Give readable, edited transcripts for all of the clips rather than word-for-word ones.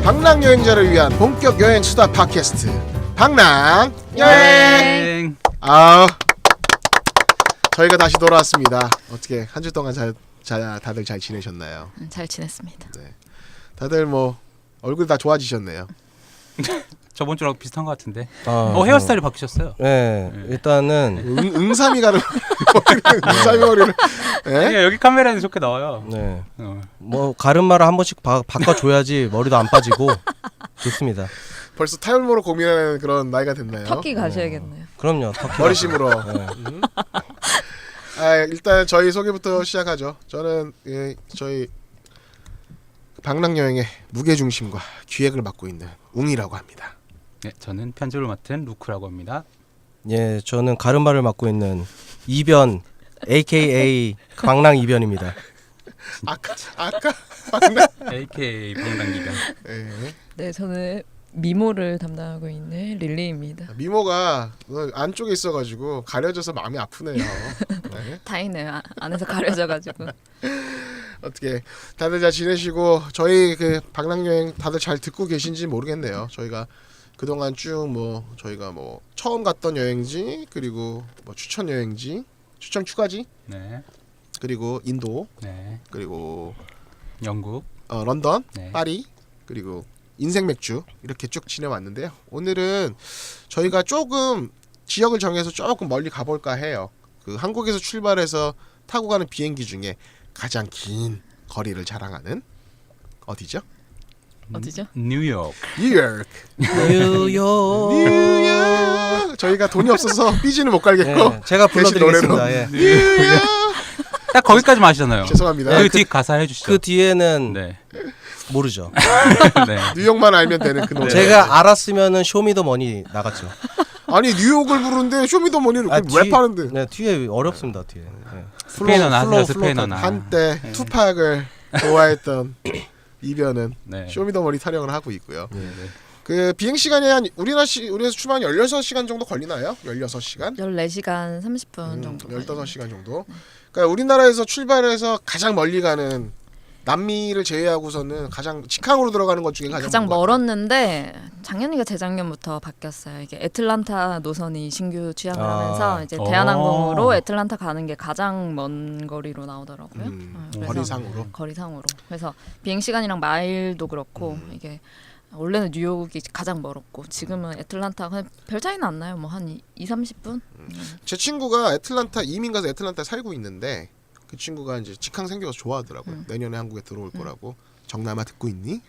방랑 여행자를 위한 본격 여행 수다 팟캐스트 방랑 여행. 저희가 다시 돌아왔습니다. 어떻게 한 주 동안 다들 잘 지내셨나요? 잘 지냈습니다. 네. 다들 뭐 얼굴 다 좋아지셨네요. 저번 주랑 비슷한 것 같은데. 헤어스타일이 바뀌셨어요. 네, 일단은 응삼이 가는 응삼이 머리를. 네? 여기 카메라는 좋게 나와요. 네, 뭐 가르마를 한 번씩 바꿔줘야지 머리도 안 빠지고 좋습니다. 벌써 탈모로 고민하는 그런 나이가 됐나요? 터키 가셔야겠네요. 그럼요, 터키 머리심으로. 네. 일단 저희 소개부터 시작하죠. 저는 저희 방랑 여행의 무게 중심과 기획을 맡고 있는 웅이라고 합니다. 네, 저는 편집을 맡은 루크라고 합니다. 예, 저는 가르마를 맡고 있는 이변, AKA 방랑 이변입니다. 아까 방랑 AKA 방랑기변. 네, 저는 미모를 담당하고 있는 릴리입니다. 미모가 안쪽에 있어가지고 가려져서 마음이 아프네요. 네. 다행이네요. 안에서 가려져가지고. 어떻게 다들 잘 지내시고 저희 그 방랑 여행 다들 잘 듣고 계신지 모르겠네요. 저희가 그동안 쭉 저희가 처음 갔던 여행지, 그리고 추천 여행지, 추천 휴가지, 네. 그리고 인도, 네. 그리고 영국, 런던, 네. 파리, 그리고 인생 맥주 이렇게 쭉 지내왔는데요. 오늘은 저희가 조금 지역을 정해서 조금 멀리 가볼까 해요. 그 한국에서 출발해서 타고 가는 비행기 중에 가장 긴 거리를 자랑하는 어디죠? 어디죠? 뉴욕. 뉴욕. 뉴욕. 저희가 돈이 없어서 삐지는 못 갈겠고 네, 제가 불러드리겠습니다. 예. 뉴욕. 딱 거기까지만 아시잖아요. 죄송합니다. 그 뒤 가사 해주시죠. 그 뒤에는 네. 모르죠. 네. 뉴욕만 알면 되는 그 노래. 제가 알았으면은 쇼미더머니 나갔죠. 아니 뉴욕을 부르는데 쇼미더머니를 랩하는데. 네, 뒤에 어렵습니다. 뒤에. 네. 스페인어나 하세요. 스페인어나. 한때 투팍을 좋아했던 이변은 네. 쇼미더머니 타령을 하고 있고요. 네. 그 비행 시간이 한 우리나라에서 출발한 16시간 정도 걸리나요? 16시간? 14시간 30분 정도. 15시간 정도. 그러니까 우리나라에서 출발해서 가장 멀리 가는 남미를 제외하고서는 가장 직항으로 들어가는 것 중에 가장 멀었는데 작년인가 재작년부터 바뀌었어요. 이게 애틀란타 노선이 신규 취항을 하면서 이제 대한항공으로 애틀란타 가는 게 가장 먼 거리로 나오더라고요. 그래서 거리상으로. 그래서 비행 시간이랑 마일도 그렇고 이게 원래는 뉴욕이 가장 멀었고 지금은 애틀란타 그냥 별 차이는 안 나요. 뭐 한 2-30분? 제 친구가 애틀란타 이민 가서 애틀란타에 살고 있는데 그 친구가 이제 직항 생겨서 좋아하더라고요. 내년에 한국에 들어올 거라고. 정남아 듣고 있니?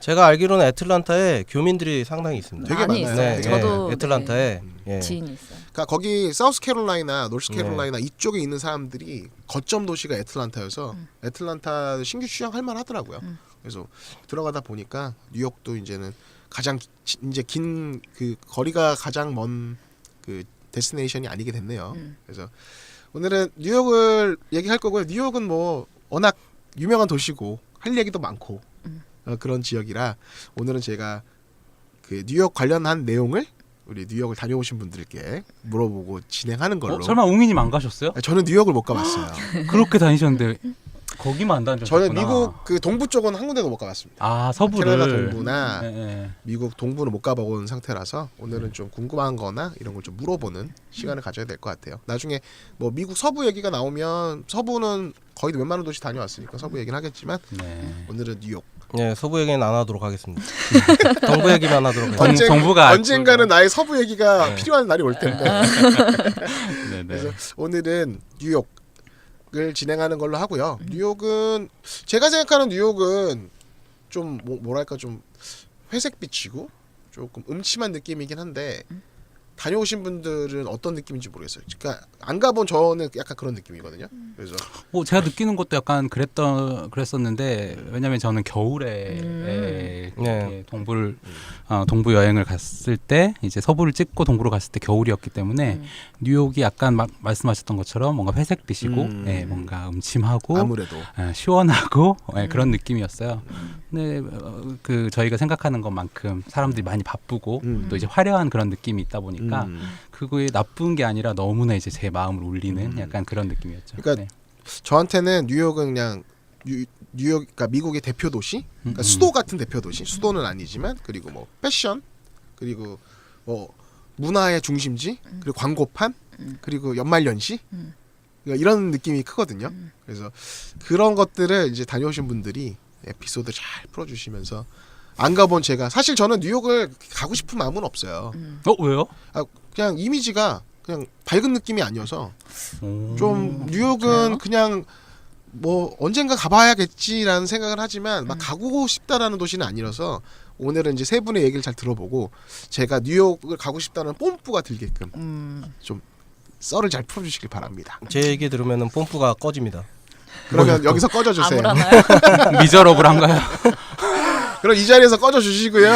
제가 알기로는 애틀란타에 교민들이 상당히 있습니다. 되게 많이 많아요. 있어요. 네. 저도 애틀란타에 지인이 있어요. 그러니까 거기 사우스캐롤라이나, 노스캐롤라이나 이쪽에 있는 사람들이 거점 도시가 애틀란타여서 애틀란타 신규 취항할 만하더라고요. 그래서 들어가다 보니까 뉴욕도 이제는 가장 이제 긴 그 거리가 가장 먼 그 데스티네이션이 아니게 됐네요. 그래서 오늘은 뉴욕을 얘기할 거고요. 뉴욕은 뭐 워낙 유명한 도시고 할 얘기도 많고 그런 지역이라 오늘은 제가 그 뉴욕 관련한 내용을 우리 뉴욕을 다녀오신 분들께 물어보고 진행하는 걸로. 설마 웅이님 안 가셨어요? 저는 뉴욕을 못 가봤어요. 그렇게 다니셨는데 거기만 안 다니셨구나. 저는 미국 그 동부 쪽은 한 군데도 못 가봤습니다. 아 서부를. 캐나다 동부나 네. 미국 동부는 못 가본 상태라서 오늘은 좀 궁금한 거나 이런 걸 좀 물어보는 시간을 가져야 될 것 같아요. 나중에 뭐 미국 서부 얘기가 나오면 서부는 거의 웬만한 도시 다녀왔으니까 서부 얘기는 하겠지만 오늘은 뉴욕. 네, 서부 얘기는 안 하도록 하겠습니다. 동부 얘기만 하도록 하겠습니다. 정부가 언젠가는 나의 서부 얘기가 필요한 날이 올 텐데. 네네. 그래서 오늘은 뉴욕을 진행하는 걸로 하고요. 뉴욕은 제가 생각하는 뉴욕은 좀 뭐랄까 좀 회색빛이고 조금 음침한 느낌이긴 한데 다녀오신 분들은 어떤 느낌인지 모르겠어요. 그러니까 안 가본 저는 약간 그런 느낌이거든요. 그래서 제가 느끼는 것도 약간 그랬었는데 왜냐면 저는 겨울에 이렇게 동부 여행을 갔을 때 이제 서부를 찍고 동부로 갔을 때 겨울이었기 때문에 뉴욕이 약간 말씀하셨던 것처럼 뭔가 회색빛이고 뭔가 음침하고 아무래도 시원하고 그런 느낌이었어요. 근데 그 저희가 생각하는 것만큼 사람들이 많이 바쁘고 또 이제 화려한 그런 느낌이 있다 보니까 그거에 나쁜 게 아니라 너무나 이제 제 마음을 울리는 약간 그런 느낌이었죠. 그러니까 저한테는 뉴욕은 그냥 뉴욕, 그러니까 미국의 대표 도시, 그러니까 수도 같은 대표 도시, 수도는 아니지만 그리고 뭐 패션, 그리고 뭐 문화의 중심지, 그리고 광고판, 그리고 연말연시, 그러니까 이런 느낌이 크거든요. 그래서 그런 것들을 이제 다녀오신 분들이 에피소드 잘 풀어주시면서 안 가본 제가 사실 저는 뉴욕을 가고 싶은 마음은 없어요. 왜요? 그냥 이미지가 그냥 밝은 느낌이 아니어서 오. 좀 뉴욕은 그래요? 그냥 뭐 언젠가 가봐야겠지라는 생각을 하지만 막 가고 싶다라는 도시는 아니라서 오늘은 이제 세 분의 얘기를 잘 들어보고 제가 뉴욕을 가고 싶다는 뽐뿌가 들게끔 좀 썰을 잘 풀어주시길 바랍니다. 제 얘기 들으면은 뽐뿌가 꺼집니다. 그러면 여기서 꺼져주세요. 아무렇나요? 미저러블한가요? 그럼 이 자리에서 꺼져주시고요.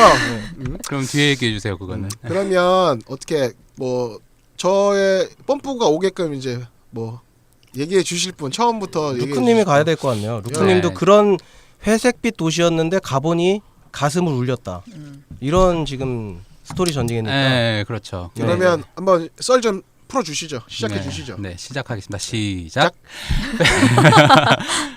그럼 뒤에 얘기해 주세요. 그거는. 그러면 어떻게 뭐 저의 뽐뿌가 오게끔 이제 뭐 얘기해 주실 분 처음부터 얘기해 루크님이 주실 가야 분. 될 것 같네요. 루크님도 네. 그런 회색빛 도시였는데 가보니 가슴을 울렸다. 이런 지금 스토리 전쟁이니까. 네, 그렇죠. 그러면 한번 썰 좀 풀어주시죠. 시작해 네, 주시죠. 네, 시작하겠습니다. 시작.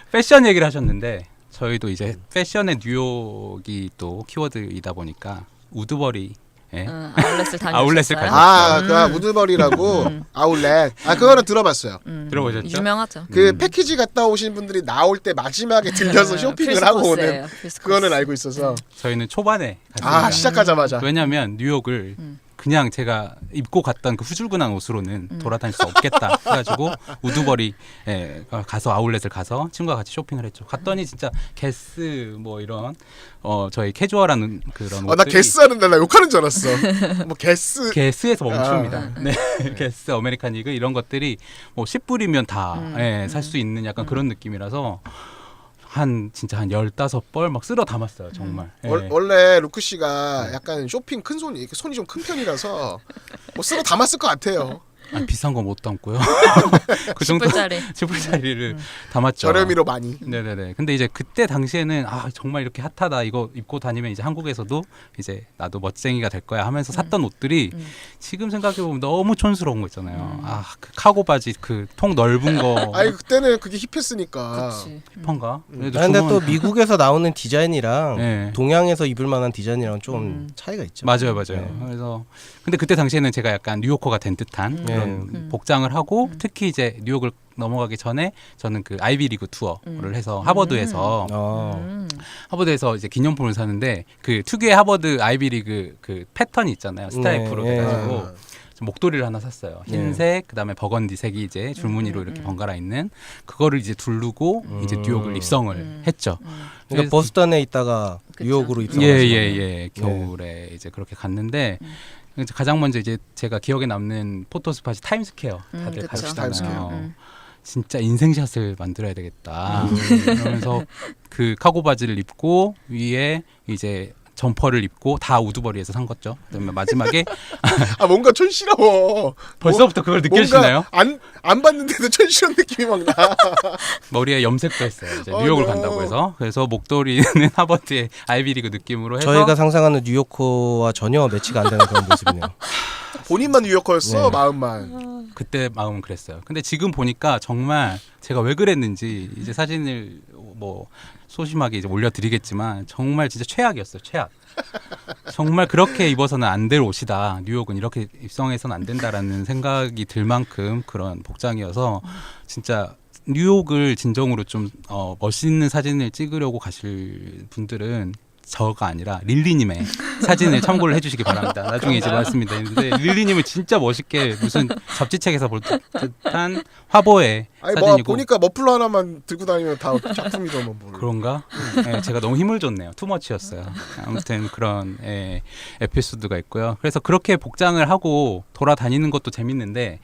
패션 얘기를 하셨는데 저희도 이제 패션의 뉴욕이 또 키워드이다 보니까 우드버리 아울렛을 다녔어요. 아울렛을 가죠. 그 우드버리라고 아울렛. 그거는 들어봤어요. 들어보셨죠? 유명하죠. 그 패키지 갔다 오신 분들이 나올 때 마지막에 들려서 쇼핑을 하고 오는 그거는 알고 있어서. 저희는 초반에 갔습니다. 시작하자마자. 왜냐하면 뉴욕을 그냥 제가 입고 갔던 그 후줄근한 옷으로는 돌아다닐 수 없겠다 해가지고 우드버리에 가서 아울렛을 가서 친구와 같이 쇼핑을 했죠. 갔더니 진짜 게스 뭐 이런 저희 캐주얼한 그런 나 옷들이 게스 하는데 나 욕하는 줄 알았어. 뭐 게스. 게스에서 멈춥니다. 네, 게스 어메리칸 이그 이런 것들이 뭐 10불이면 다 살 수 있는 약간 그런 느낌이라서 진짜 한 15벌 막 쓸어 담았어요. 정말. 원래 루크 씨가 약간 쇼핑 큰 손이 좀 큰 편이라서 뭐 쓸어 담았을 것 같아요. 비싼 거 못 담고요. 그 정도 10불짜리. 10불짜리를 담았죠. 저렴이로 많이. 네네네. 근데 이제 그때 당시에는 정말 이렇게 핫하다 이거 입고 다니면 이제 한국에서도 이제 나도 멋쟁이가 될 거야 하면서 샀던 옷들이 지금 생각해 보면 너무 촌스러운 거 있잖아요. 그 카고 바지 그 통 넓은 거. 그때는 그게 힙했으니까. 그치. 힙한가? 근데 또 미국에서 나오는 디자인이랑 네. 동양에서 입을 만한 디자인이랑 좀 차이가 있죠. 맞아요. 네. 그래서 근데 그때 당시에는 제가 약간 뉴요커가 된 듯한 그런 복장을 하고 특히 이제 뉴욕을 넘어가기 전에 저는 그 아이비리그 투어를 해서 하버드에서 하버드에서 이제 기념품을 사는데 그 특유의 하버드 아이비리그 그 패턴이 있잖아요. 스타이프로 돼가지고 목도리를 하나 샀어요. 흰색, 그다음에 버건디색이 이제 줄무늬로 이렇게 번갈아 있는 그거를 이제 두르고 이제 뉴욕을 입성을 했죠. 그러니까 버스턴에 있다가 그쵸. 뉴욕으로 입성하신 예. 겨울에 이제 그렇게 갔는데 이제 가장 먼저 이제 제가 기억에 남는 포토 스팟이 타임스퀘어 다들 그쵸. 가시잖아요. 타임스퀘어. 진짜 인생샷을 만들어야 되겠다. 그러면서 그 카고 바지를 입고 위에 이제 점퍼를 입고 다 우드버리에서 산 거죠. 그다음에 마지막에 뭔가 촌스러워. 벌써부터 그걸 느껴지시나요? 안 봤는데도 촌스러운 느낌이 막 나. 머리에 염색도 했어요. 이제 뉴욕을 간다고 해서. 그래서 목도리는 하버드의 아이비리그 느낌으로 해서 저희가 상상하는 뉴요커와 전혀 매치가 안 되는 그런 모습이네요. 본인만 뉴요커였어. 마음만. 그때 마음은 그랬어요. 근데 지금 보니까 정말 제가 왜 그랬는지 이제 사진을 뭐 소심하게 이제 올려드리겠지만 정말 진짜 최악이었어요. 최악. 정말 그렇게 입어서는 안 될 옷이다. 뉴욕은 이렇게 입성해서는 안 된다라는 생각이 들 만큼 그런 복장이어서 진짜 뉴욕을 진정으로 좀 멋있는 사진을 찍으려고 가실 분들은 저가 아니라 릴리님의 사진을 참고를 해주시기 바랍니다. 나중에 이제 말씀드리는데 릴리님은 진짜 멋있게 무슨 잡지책에서 볼 듯한 화보의 사진이고 보니까 머플러 하나만 들고 다니면 다 작품이더만 뭘. 그런가? 네, 제가 너무 힘을 줬네요. 투머치였어요. 아무튼 그런 에피소드가 있고요. 그래서 그렇게 복장을 하고 돌아다니는 것도 재밌는데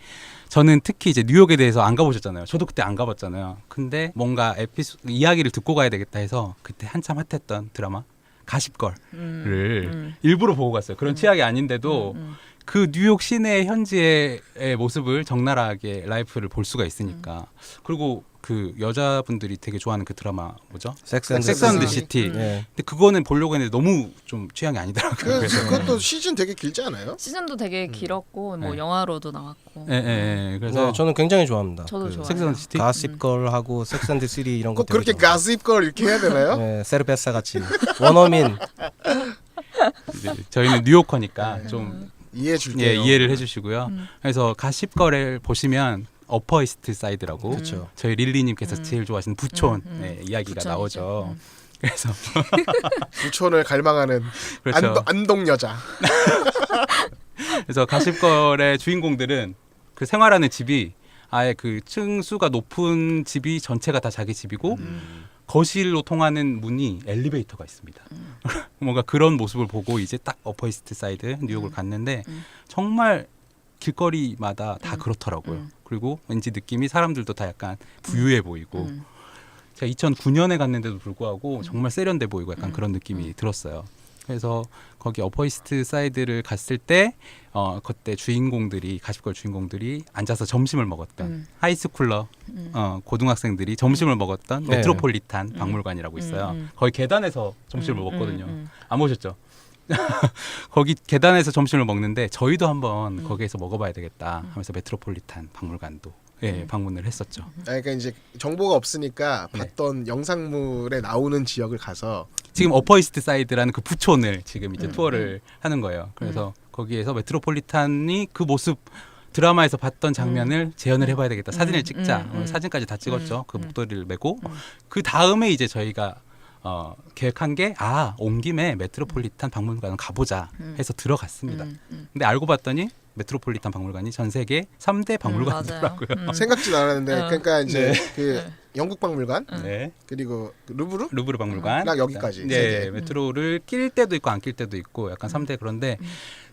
저는 특히 이제 뉴욕에 대해서 안 가보셨잖아요. 저도 그때 안 가봤잖아요. 근데 뭔가 이야기를 듣고 가야 되겠다 해서 그때 한참 핫했던 드라마 가십걸을 일부러 보고 갔어요. 그런 취향이 아닌데도 그 뉴욕 시내 현지의 모습을 적나라하게 라이프를 볼 수가 있으니까. 그리고 그 여자분들이 되게 좋아하는 그 드라마 뭐죠? 섹스 앤드 섹스 앤드 시티. 시티. 예. 근데 그거는 보려고 했는데 너무 좀 취향이 아니더라고요. 그래서 그것도 시즌 되게 길지 않아요? 시즌도 되게 길었고 뭐 네. 영화로도 나왔고. 예, 예, 예. 그래서 네, 저는 굉장히 좋아합니다. 저도 그 좋아해요. 섹스 앤드 시티. 가십걸하고 섹스 앤드 시티 이런 거 꼭 그렇게 가스입 걸 이렇게 해야 되나요? 네, 세르베사 같이 원어민 이제 저희는 뉴요커니까 좀 이해해 줄게요. 예, 이해를 해주시고요. 그래서 가십거래를 보시면 어퍼 이스트 사이드라고 그렇죠. 저희 릴리님께서 제일 좋아하시는 부촌 네, 이야기가 부촌이죠. 나오죠. 그래서 부촌을 갈망하는 그렇죠. 안동 여자. 그래서 가십거래 주인공들은 그 생활하는 집이 아예 그 층수가 높은 집이 전체가 다 자기 집이고 거실로 통하는 문이 엘리베이터가 있습니다. 뭔가 그런 모습을 보고 이제 딱 어퍼 이스트 사이드 뉴욕을 갔는데 정말 길거리마다 다 그렇더라고요. 그리고 왠지 느낌이 사람들도 다 약간 부유해 보이고 제가 2009년에 갔는데도 불구하고 정말 세련돼 보이고 약간 그런 느낌이 들었어요. 그래서 거기 어퍼이스트 사이드를 갔을 때 그때 주인공들이 가십걸 주인공들이 앉아서 점심을 먹었던 하이스쿨러 고등학생들이 점심을 먹었던 네. 메트로폴리탄 박물관이라고 있어요. 거기 계단에서 점심을 먹거든요. 안 보셨죠? 거기 계단에서 점심을 먹는데 저희도 한번 거기에서 먹어봐야 되겠다 하면서 메트로폴리탄 박물관도 예, 방문을 했었죠. 그러니까 이제 정보가 없으니까 네. 봤던 영상물에 나오는 지역을 가서 지금 어퍼이스트 사이드라는 그 부촌을 지금 이제 투어를 하는 거예요. 그래서 거기에서 메트로폴리탄이 그 모습 드라마에서 봤던 장면을 재현을 해봐야 되겠다. 사진을 찍자. 사진까지 다 찍었죠. 그 목도리를 메고 그 다음에 이제 저희가 계획한 게 온 김에 메트로폴리탄 박물관을 가보자 해서 들어갔습니다. 근데 알고 봤더니 메트로폴리탄 박물관이 전 세계 3대 박물관이더라고요. 생각지도 않았는데 그러니까 이제 네. 그 영국 박물관 네. 그리고 그 루브르 루브르 박물관 랑 여기까지 세 네, 개. 메트로를 낄 때도 있고 안 낄 때도 있고 약간 3대 그런데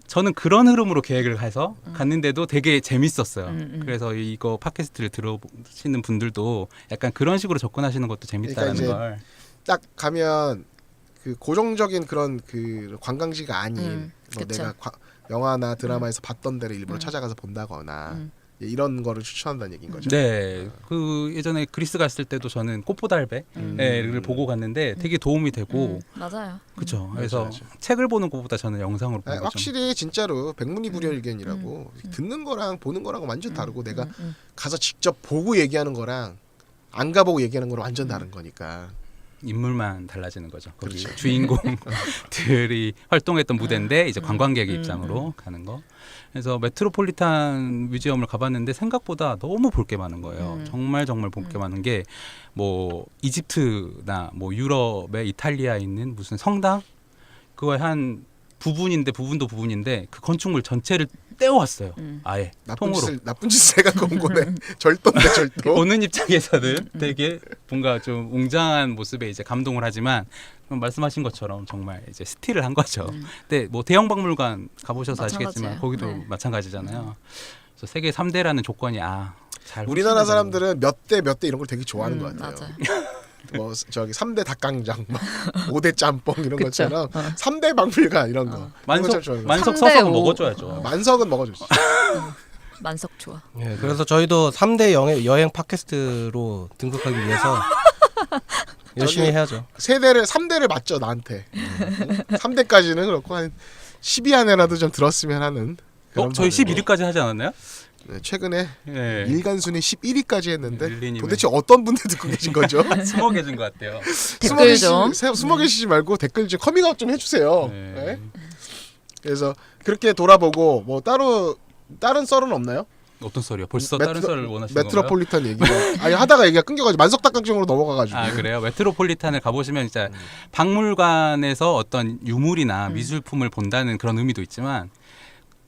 저는 그런 흐름으로 계획을 해서 갔는데도 되게 재밌었어요. 그래서 이거 팟캐스트를 들어보시는 분들도 약간 그런 식으로 접근하시는 것도 재밌다라는 그러니까 걸 딱 가면 그 고정적인 그런 그 관광지가 아닌 뭐 그쵸. 내가 영화나 드라마에서 봤던 데를 일부러 찾아가서 본다거나 이런 거를 추천한다는 얘기인 거죠. 네, 그 예전에 그리스 갔을 때도 저는 꽃보달배를 보고 갔는데 되게 도움이 되고 맞아요. 그렇죠. 그래서 맞아. 책을 보는 것보다 저는 영상으로 보는 게 좀 확실히 진짜로 백문이불여일견이라고 듣는 거랑 보는 거랑 완전 다르고 내가 가서 직접 보고 얘기하는 거랑 안 가보고 얘기하는 거랑 완전 다른 거니까. 인물만 달라지는 거죠. 거기 그렇죠. 주인공들이 활동했던 무대인데 이제 관광객의 입장으로 가는 거. 그래서 메트로폴리탄 뮤지엄을 가봤는데 생각보다 너무 볼 게 많은 거예요. 정말 볼 게 많은 게 뭐 이집트나 뭐 유럽의 이탈리아에 있는 무슨 성당 그거의 한 부분도 부분인데 그 건축물 전체를 떼어왔어요. 아예 통으로. 나쁜 짓을 해갖고 온 거네. 절도인데 절도. 오는 입장에서는 되게 뭔가 좀 웅장한 모습에 이제 감동을 하지만 말씀하신 것처럼 정말 이제 스틸을 한 거죠. 근데 뭐 대형 박물관 가보셔서 아시겠지만 마찬가지예요. 거기도 네. 마찬가지잖아요. 그래서 세계 3대라는 조건이 잘 우리나라 훌륭하잖아요. 사람들은 몇 대 이런 걸 되게 좋아하는 것 같아요. 맞아요. 뭐 저기 3대 닭강정, 막 5대 짬뽕 이런 그쵸. 것처럼 3대 박물관 이런 거. 만석 좋아하는 거. 만석 3대 서석은 5. 먹어줘야죠. 만석은 먹어줬어. 만석 좋아. 예, 그래서 저희도 3대 여행 팟캐스트로 등극하기 위해서 열심히 저기 해야죠. 3대를 맞죠 나한테. 3대까지는 그렇고 한 10위 안에라도 좀 들었으면 하는. 그런 저희 바람이고. 11위까지 하지 않았나요? 네, 최근에 네. 일간순위 11위까지 했는데 릴리님은- 도대체 어떤 분들 듣고 계신 거죠? 숨어 계신 것 같아요. 댓글 좀. 숨어 계시지 말고 댓글 좀 커밍아웃 좀 해주세요. 네. 네? 그래서 그렇게 돌아보고 뭐 다른 썰은 없나요? 어떤 썰이요? 벌써 다른 썰을 원하시는 건가요? 메트로폴리탄 얘기가 아니 하다가 얘기가 끊겨가지고 만석닭강정으로 넘어가가지고. 아 그래요? 메트로폴리탄을 가보시면 진짜 박물관에서 어떤 유물이나 미술품을 본다는 그런 의미도 있지만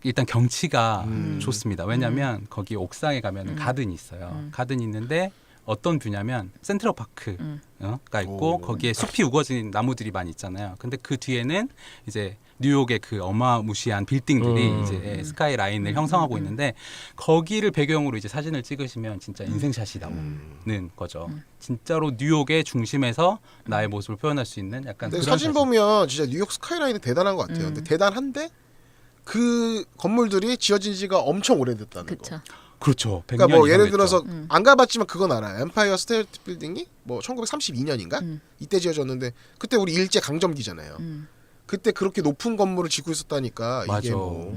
일단 경치가 좋습니다. 왜냐하면 거기 옥상에 가면 가든이 있어요. 가든이 있는데 어떤 뷰냐면 센트럴파크가 있고 오. 거기에 숲이 우거진 나무들이 많이 있잖아요. 근데 그 뒤에는 이제 뉴욕의 그 어마무시한 빌딩들이 이제 스카이 라인을 형성하고 있는데 거기를 배경으로 이제 사진을 찍으시면 진짜 인생샷이 나오는 거죠. 진짜로 뉴욕의 중심에서 나의 모습을 표현할 수 있는 약간 근데 그런 사진 보면 진짜 뉴욕 스카이라인은 대단한 것 같아요. 근데 대단한데 그 건물들이 지어진 지가 엄청 오래됐다는 거. 그쵸. 그렇죠. 100년 그러니까 뭐 이상 예를 됐죠. 들어서 안 가봤지만 그건 알아요. 엠파이어 스테이트 빌딩이 뭐 1932년인가 이때 지어졌는데 그때 우리 일제 강점기잖아요. 그때 그렇게 높은 건물을 짓고 있었다니까 맞아. 이게 뭐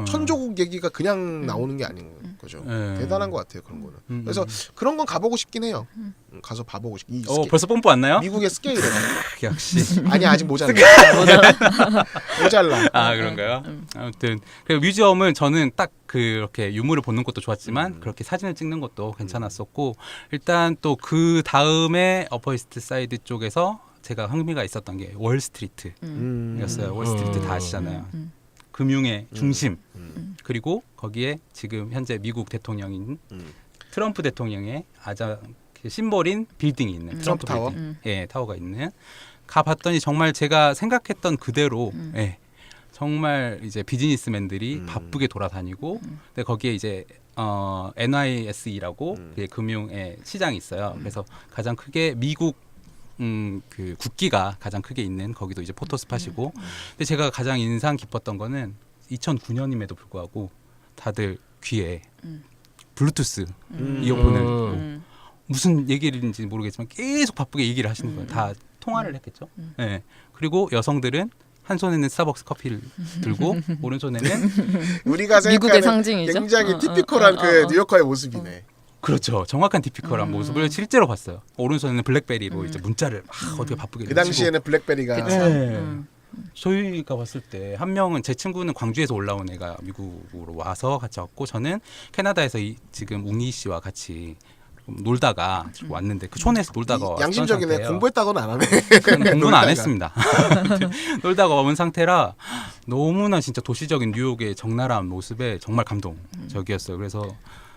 천조국 얘기가 그냥 나오는 게 아닌 거죠. 네. 대단한 것 같아요 그런 거는. 그래서 그런 건 가보고 싶긴 해요. 가서 봐보고 싶. 벌써 뽐뿌 왔나요? 미국의 스케일에. 역시. 아니 아직 모자라. 모자라. 아 그런가요? 아무튼 그리고 뮤지엄은 저는 딱 그렇게 유물을 보는 것도 좋았지만 그렇게 사진을 찍는 것도 괜찮았었고 일단 또 그 다음에 어퍼이스트 사이드 쪽에서 제가 흥미가 있었던 게 월스트리트였어요. 월스트리트 다 아시잖아요. 금융의 중심. 그리고 거기에 지금 현재 미국 대통령인 트럼프 대통령의 심볼인 빌딩이 있는 트럼프 타워? 빌딩. 예, 타워가 있는. 가봤더니 정말 제가 생각했던 그대로 예, 정말 이제 비즈니스맨들이 바쁘게 돌아다니고 근데 거기에 이제 NYSE라고 금융의 시장이 있어요. 그래서 가장 크게 미국 그 국기가 가장 크게 있는 거기도 이제 포토 스팟이고 근데 제가 가장 인상 깊었던 거는 2009년임에도 불구하고 다들 귀에 블루투스 이어폰을 무슨 얘기인지 모르겠지만 계속 바쁘게 얘기를 하시는 거예요. 다 통화를 했겠죠. 네. 그리고 여성들은 한 손에는 스타벅스 커피를 들고 오른손에는 우리가 미국의 생각하는 상징이죠. 굉장히 티피컬한 그 뉴요커의 모습이네. 그렇죠. 정확한 티피컬한 모습을 실제로 봤어요. 오른손에는 블랙베리로 이제 문자를 막 어떻게 바쁘게 그 당시에는 블랙베리가 네. 저희가 봤을 때 한 명은 제 친구는 광주에서 올라온 애가 미국으로 와서 같이 왔고 저는 캐나다에서 지금 웅이 씨와 같이 놀다가 왔는데 그 촌에서 놀다가 왔던 양심적이네. 상태예요. 공부했다고는 안 하네. 공부는 놀다가. 안 했습니다. 놀다가 온 상태라 너무나 진짜 도시적인 뉴욕의 적나라한 모습에 정말 감동적이었어요. 그래서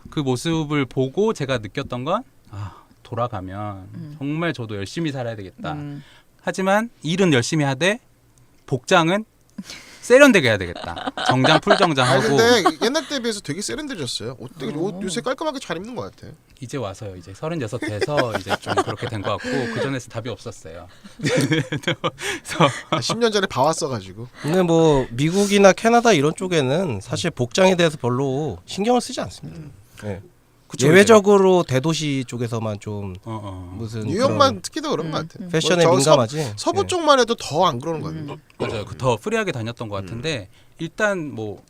그 모습을 보고 제가 느꼈던 건 돌아가면 정말 저도 열심히 살아야 되겠다. 하지만 일은 열심히 하되 복장은 세련되게 해야 되겠다. 정장 아니 풀정장하고 근데 옛날 때에 비해서 되게 세련되졌어요. 옷 요새 깔끔하게 잘 입는 것 같아. 이제 와서요. 이제 36 돼서 이제 좀 그렇게 된 것 같고 그 전에는 답이 없었어요. 그래서 10년 전에 봐왔어가지고. 근데 뭐 미국이나 캐나다 이런 쪽에는 사실 복장에 대해서 별로 신경을 쓰지 않습니다. 네. 그쵸, 예외적으로 대도시 쪽에서만 좀 무슨 뉴욕만 특히 더 그런 것 같아. 그런 패션에 뭐 민감하지. 서부 네. 쪽만 해도 더 안 그러는 것 같아. 맞아요. 더 프리하게 다녔던 것 같은데 일단 뭐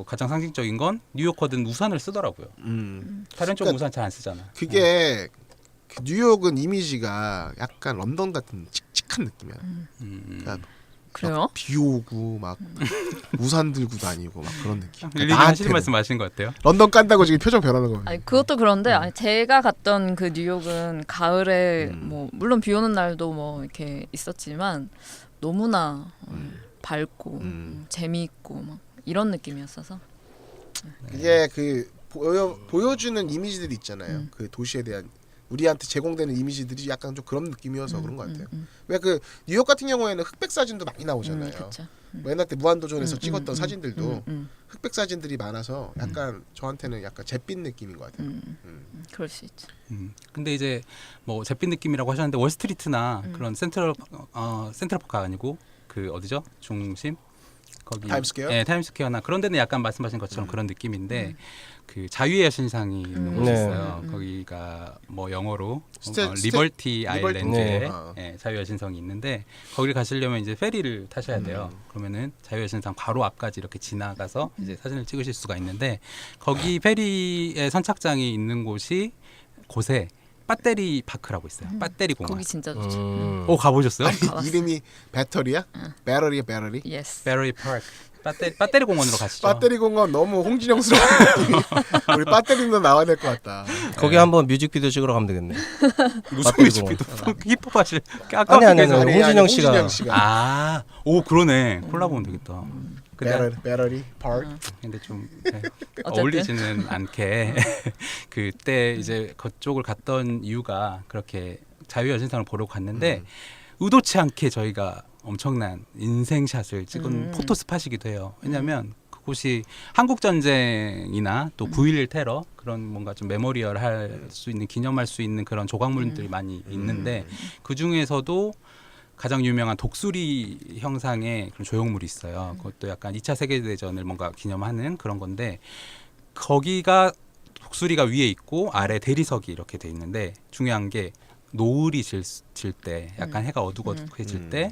가장 상징적인 건 뉴요커든 우산을 쓰더라고요. 다른 쪽은 그러니까 우산 잘 안 쓰잖아. 그게 그 뉴욕은 이미지가 약간 런던 같은 칙칙한 느낌이야. 그러니까 그래요? 막 비 오고 막 우산 들고 다니고 막 그런 느낌. 릴리 하시는 말씀 하신 것 같아요. 런던 깐다고 지금 표정 변하는 거. 아니 그것도 그런데 아니, 제가 갔던 그 뉴욕은 가을에 뭐 물론 비 오는 날도 뭐 이렇게 있었지만 너무나 밝고 재미있고 막 이런 느낌이었어서 이게 그 보여주는 이미지들이 있잖아요. 그 도시에 대한 우리한테 제공되는 이미지들이 약간 좀 그런 느낌이어서 그런 것 같아요. 왜 그 뉴욕 같은 경우에는 흑백 사진도 많이 나오잖아요. 그쵸. 뭐 옛날 때 무한도전에서 찍었던 사진들도 흑백 사진들이 많아서 약간 저한테는 약간 잿빛 느낌인 것 같아요. 그럴 수 있죠. 근데 이제 뭐 잿빛 느낌이라고 하셨는데 월스트리트나 그런 센트럴파크가 아니고 그 어디죠? 중심 거기 타임스퀘어? 네, 타임스퀘어나 그런 데는 약간 말씀하신 것처럼 그런 느낌인데 그 자유의 여신상이 있는 곳이 있어요. 거기가 뭐 영어로 리버티 아일랜드에 자유의 여신상이 있는데 거기를 가시려면 이제 페리를 타셔야 돼요. 그러면은 자유의 여신상 바로 앞까지 이렇게 지나가서 이제 사진을 찍으실 수가 있는데 거기 페리의 선착장이 있는 곳에 배터리 파크라고 있어요. 배터리 공원. 거기 진짜 좋죠. 가보셨어요? 가봤어요. 이름이 배터리야? 배터리야 배터리? 예스. 배터리 파크. 배터리 공원으로 가시죠. 배터리 공원 너무 홍진영스러운 느낌. 우리 배터리도 나와야 될 것 같다. 거기 한번 뮤직비디오 찍으러 가면 되겠네. 무슨 배터리 뮤직비디오 힙합 하실? 아니, 홍진영 씨가. 오 그러네. 콜라보는 되겠다. 배터리 파크. 근데 좀 어쨌든. 어울리지는 않게 그때 이제 그쪽을 갔던 이유가 그렇게 자유의 여신상을 보러 갔는데 의도치 않게 저희가 엄청난 인생샷을 찍은 포토 스팟이기도 해요. 왜냐하면 그곳이 한국 전쟁이나 또 9.11 테러 그런 뭔가 좀 메모리얼 할 수 있는 기념할 수 있는 그런 조각물들이 많이 있는데 그 중에서도 가장 유명한 독수리 형상의 그런 조형물이 있어요. 그것도 약간 2차 세계대전을 뭔가 기념하는 그런 건데 거기가 독수리가 위에 있고 아래 대리석이 이렇게 돼 있는데 중요한 게 노을이 질 때 약간 해가 어둑어둑해질 때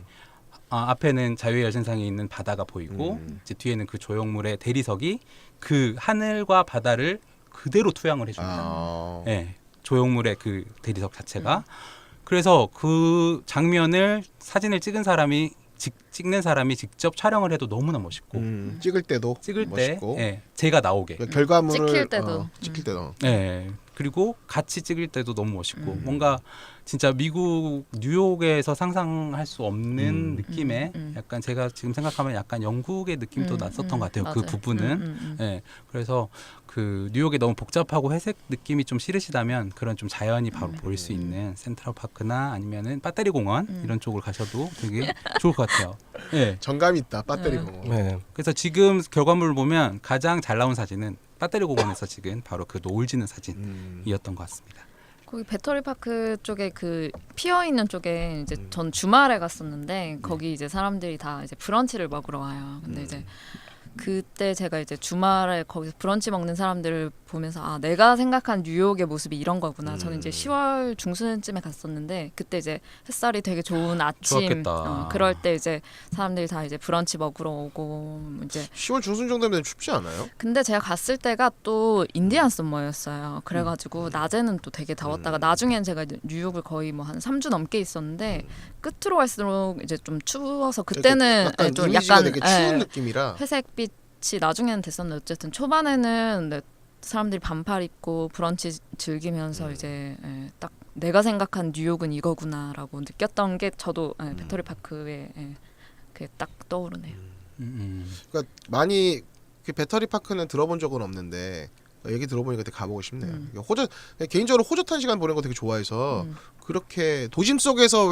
앞에는 자유의 여신상에 있는 바다가 보이고 이제 뒤에는 그 조형물의 대리석이 그 하늘과 바다를 그대로 투영을 해줍니다. 네, 조형물의 그 대리석 자체가. 그래서 그 장면을 사진을 찍는 사람이 직접 촬영을 해도 너무나 멋있고 찍을 때도 멋있고 때 제가 나오게 결과물을 찍힐 때도 네. 그리고 같이 찍을 때도 너무 멋있고 뭔가 진짜 미국 뉴욕에서 상상할 수 없는 느낌의 약간 제가 지금 생각하면 약간 영국의 느낌도 났었던 것 같아요. 맞아요. 그 부분은. 네. 그래서 그 뉴욕이 너무 복잡하고 회색 느낌이 좀 싫으시다면 그런 좀 자연이 바로 보일 수 있는 센트럴파크나 아니면은 배터리 공원 이런 쪽을 가셔도 되게 좋을 것 같아요. 네. 정감이 있다. 배터리 공원. 네. 그래서 지금 결과물을 보면 가장 잘 나온 사진은 배터리 공원에서 찍은 바로 그 노을 지는 사진이었던 것 같습니다. 거기 배터리 파크 쪽에 그 피어 있는 쪽에 이제 전 주말에 갔었는데 거기 이제 사람들이 다 이제 브런치를 먹으러 와요. 근데 이제 그때 제가 이제 주말에 거기서 브런치 먹는 사람들을 보면서 아 내가 생각한 뉴욕의 모습이 이런 거구나. 저는 이제 10월 중순쯤에 갔었는데 그때 이제 햇살이 되게 좋은 아침 그럴 때 이제 사람들이 다 이제 브런치 먹으러 오고 이제 10월 중순 정도면 춥지 않아요? 근데 제가 갔을 때가 또 인디안 썸머였어요. 그래가지고 낮에는 또 되게 더웠다가 나중엔 제가 뉴욕을 거의 뭐 한 3주 넘게 있었는데 끝으로 갈수록 이제 좀 추워서 그때는 약간 좀 이미지가 약간 되게 추운 느낌이라 회색빛이 나중에는 됐었는데 어쨌든 초반에는 사람들이 반팔 입고 브런치 즐기면서 이제 딱 내가 생각한 뉴욕은 이거구나라고 느꼈던 게 저도 배터리 파크에 그게 딱 떠오르네요. 그러니까 많이 그 배터리 파크는 들어본 적은 없는데 얘기 들어보니까 되게 가보고 싶네요. 개인적으로 호젓한 시간 보내는 거 되게 좋아해서 그렇게 도심 속에서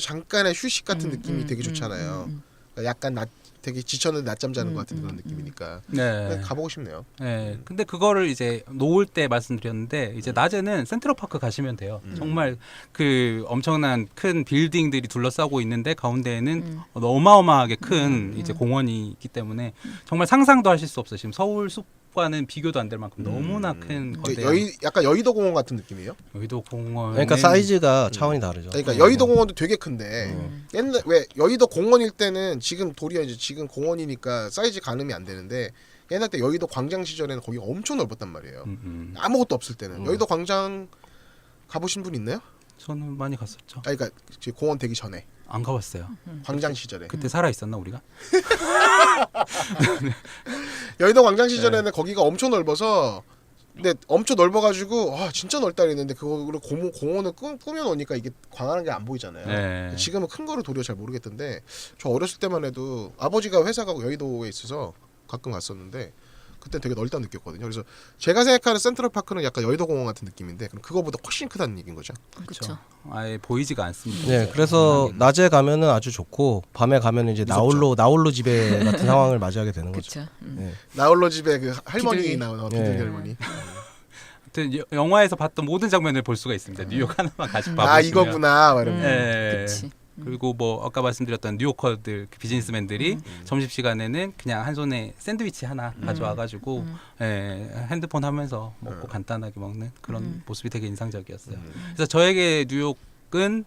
잠깐의 휴식 같은 느낌이 되게 좋잖아요. 그러니까 약간 되게 지쳤는데 낮잠 자는 것 같은 그런 느낌이니까. 네. 가보고 싶네요. 네. 근데 그거를 이제 노을 때 말씀드렸는데 이제 낮에는 센트럴파크 가시면 돼요. 정말 그 엄청난 큰 빌딩들이 둘러싸고 있는데 가운데에는 어마어마하게 큰 이제 공원이 있기 때문에 정말 상상도 하실 수 없어요. 지금 서울 숲과는 비교도 안 될 만큼 너무나 큰 거대한 약간 여의도 공원 같은 느낌이에요? 여의도 공원. 그러니까 사이즈가 차원이 다르죠. 그러니까 여의도 공원도 되게 큰데 옛날 왜 여의도 공원일 때는 지금 도리어 이제 지금 공원이니까 사이즈 가늠이 안 되는데 옛날 때 여의도 광장 시절에는 거기가 엄청 넓었단 말이에요. 아무것도 없을 때는 여의도 광장 가보신 분 있나요? 저는 많이 갔었죠. 그러니까 공원 되기 전에 안 가봤어요. 광장 시절에 그때 살아 있었나 우리가? 여의도 광장 시절에는 거기가 엄청 넓어서 근데 엄청 넓어가지고 진짜 넓다 그랬는데 그거를 공원을 꾸며놓으니까 이게 광활한 게 안 보이잖아요. 네. 지금은 큰 거를 도리어 잘 모르겠던데 저 어렸을 때만 해도 아버지가 회사가 여의도에 있어서 가끔 갔었는데 그때 되게 넓다 느꼈거든요. 그래서 제가 생각하는 센트럴파크는 약간 여의도 공원 같은 느낌인데 그럼 그거보다 훨씬 크다는 얘기인 거죠. 그렇죠. 아예 보이지가 않습니다. 네, 그래서 낮에 가면은 아주 좋고 밤에 가면은 이제 나홀로 집에 같은 상황을 맞이하게 되는 거죠. 그렇죠. 네. 나홀로 집에 그 할머니 비둘기. 나오는 네. 비둘기 할머니. 아무튼 영화에서 봤던 모든 장면을 볼 수가 있습니다. 뉴욕 하나만 같이 봐보시면. 이거구나. 막 이러면서. 네. 그렇지. 그리고 뭐 아까 말씀드렸던 뉴요커들 그 비즈니스맨들이 점심시간에는 그냥 한 손에 샌드위치 하나 가져와가지고 핸드폰 하면서 먹고 간단하게 먹는 그런 모습이 되게 인상적이었어요. 그래서 저에게 뉴욕은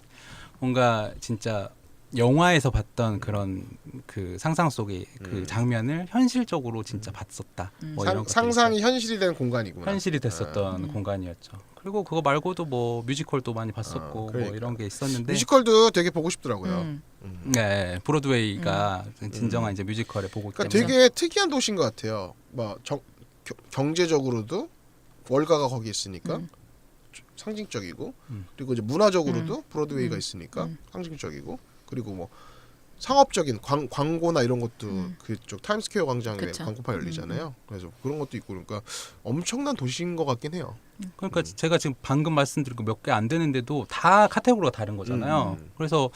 뭔가 진짜 영화에서 봤던 그런 그 상상 속의 그 장면을 현실적으로 진짜 봤었다. 뭐 이런 상상이 현실이 된 공간이구나. 현실이 됐었던 공간이었죠. 그리고 그거 말고도 뭐 뮤지컬도 많이 봤었고 그러니까. 뭐 이런 게 있었는데 뮤지컬도 되게 보고 싶더라고요. 네, 브로드웨이가 진정한 이제 뮤지컬의 보고 그러니까 때문에 되게 특이한 도시인 것 같아요. 뭐 경제적으로도 월가가 거기 있으니까 상징적이고 그리고 이제 문화적으로도 브로드웨이가 있으니까 상징적이고 그리고 뭐 상업적인 광고나 이런 것도 그쪽 타임스퀘어 광장에 그쵸. 광고파 열리잖아요. 그래서 그런 것도 있고 그러니까 엄청난 도시인 것 같긴 해요. 그러니까 제가 지금 방금 말씀드린 거 몇 개 안 되는데도 다 카테고리가 다른 거잖아요. 그래서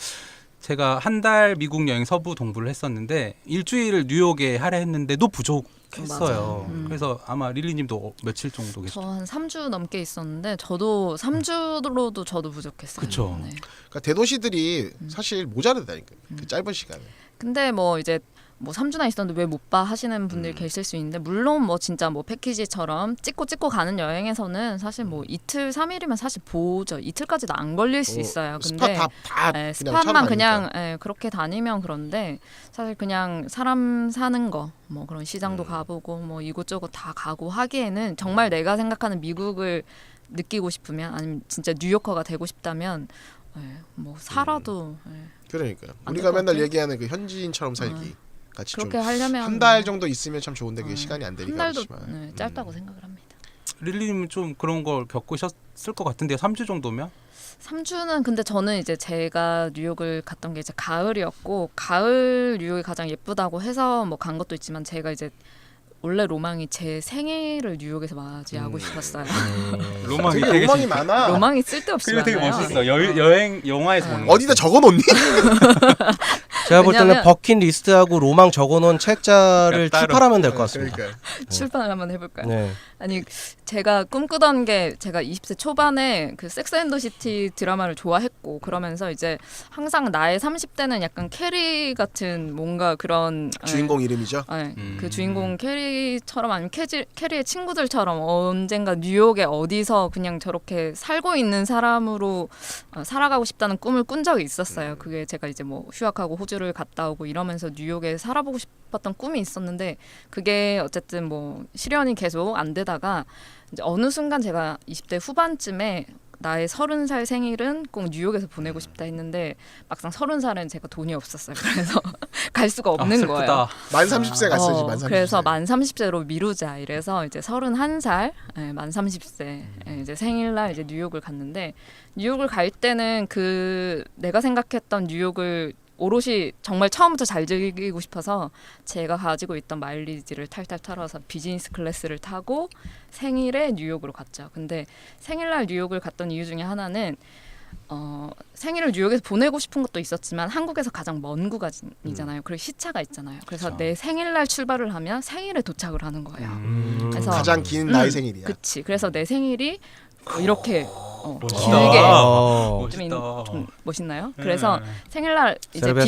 제가 한 달 미국 여행 서부 동부를 했었는데 일주일을 뉴욕에 하려 했는데도 부족했어요. 그래서 아마 릴리님도 며칠 정도 계셨죠? 저 한 3주 넘게 있었는데 저도 3주로도 저도 부족했어요. 그쵸. 네. 그러니까 대도시들이 사실 모자르다니까 그 짧은 시간에. 근데 뭐 이제 뭐 3주나 있었는데 왜 못 봐 하시는 분들이 계실 수 있는데 물론 뭐 진짜 뭐 패키지처럼 찍고 가는 여행에서는 사실 뭐 이틀 3일이면 사실 보죠. 이틀까지도 안 걸릴 수 있어요. 스팟 근데 다 예, 그냥 스팟만 그냥 찾아다니니까. 그렇게 다니면 그런데 사실 그냥 사람 사는 거 뭐 그런 시장도 가보고 뭐 이곳저곳 다 가고 하기에는 정말 내가 생각하는 미국을 느끼고 싶으면 아니면 진짜 뉴요커가 되고 싶다면 뭐 살아도 그러니까요. 안 우리가 될 것 맨날 같아요. 얘기하는 그 현지인처럼 살기 같이 좀 그렇게 하려면 한 달 정도 있으면 참 좋은데 그게 시간이 안 한 되니까 달도 그렇지만. 짧다고 생각을 합니다. 릴리님은 좀 그런 걸 겪으셨을 것 같은데요. 3주 정도면? 3주는 근데 저는 이제 제가 뉴욕을 갔던 게 이제 가을이었고 가을 뉴욕이 가장 예쁘다고 해서 뭐 간 것도 있지만 제가 이제 원래 로망이 제 생일을 뉴욕에서 맞이하고 싶었어요. 로망이 되게 로망이 많아. 로망이 쓸데없이 그리고 되게 많아요. 멋있어. 여행 영화에서 보는 거. 어디다 적어놓니? 제가 볼 때는 왜냐면- 버킷 리스트하고 로망 적어놓은 책자를 따로. 출판하면 될 것 같습니다. 그러니까 출판을 한번 해볼까요? 네. 아니 제가 꿈꾸던 게 제가 20세 초반에 그 섹스 앤 더 시티 드라마를 좋아했고 그러면서 이제 항상 나의 30대는 약간 캐리 같은 뭔가 그런 주인공 이름이죠. 그 주인공 캐리처럼 아니면 캐리의 친구들처럼 언젠가 뉴욕에 어디서 그냥 저렇게 살고 있는 사람으로 살아가고 싶다는 꿈을 꾼 적이 있었어요. 그게 제가 이제 뭐 휴학하고 호주를 갔다 오고 이러면서 뉴욕에 살아보고 싶었던 꿈이 있었는데 그게 어쨌든 뭐 실현이 계속 안 되다가 이제 어느 순간 제가 20대 후반쯤에 나의 30살 생일은 꼭 뉴욕에서 보내고 싶다 했는데 막상 30살은 제가 돈이 없었어요. 그래서 갈 수가 없는 거예요. 만 30세 갔어야지. 만 30세. 그래서 만 30세로 미루자 이래서 이제 31살 만 30세 이제 생일날 이제 뉴욕을 갔는데 뉴욕을 갈 때는 그 내가 생각했던 뉴욕을 오롯이 정말 처음부터 잘 즐기고 싶어서 제가 가지고 있던 마일리지를 탈탈 털어서 비즈니스 클래스를 타고 생일에 뉴욕으로 갔죠. 근데 생일날 뉴욕을 갔던 이유 중에 하나는 생일을 뉴욕에서 보내고 싶은 것도 있었지만 한국에서 가장 먼 구간이잖아요. 그리고 시차가 있잖아요. 그래서 그렇죠. 내 생일날 출발을 하면 생일에 도착을 하는 거예요. 그래서 가장 긴 나의 생일이야. 그치. 그래서 내 생일이 이렇게 멋있다. 길게 멋있다. 좀 멋있나요? 그래서 네. 생일날 이제 세르베사.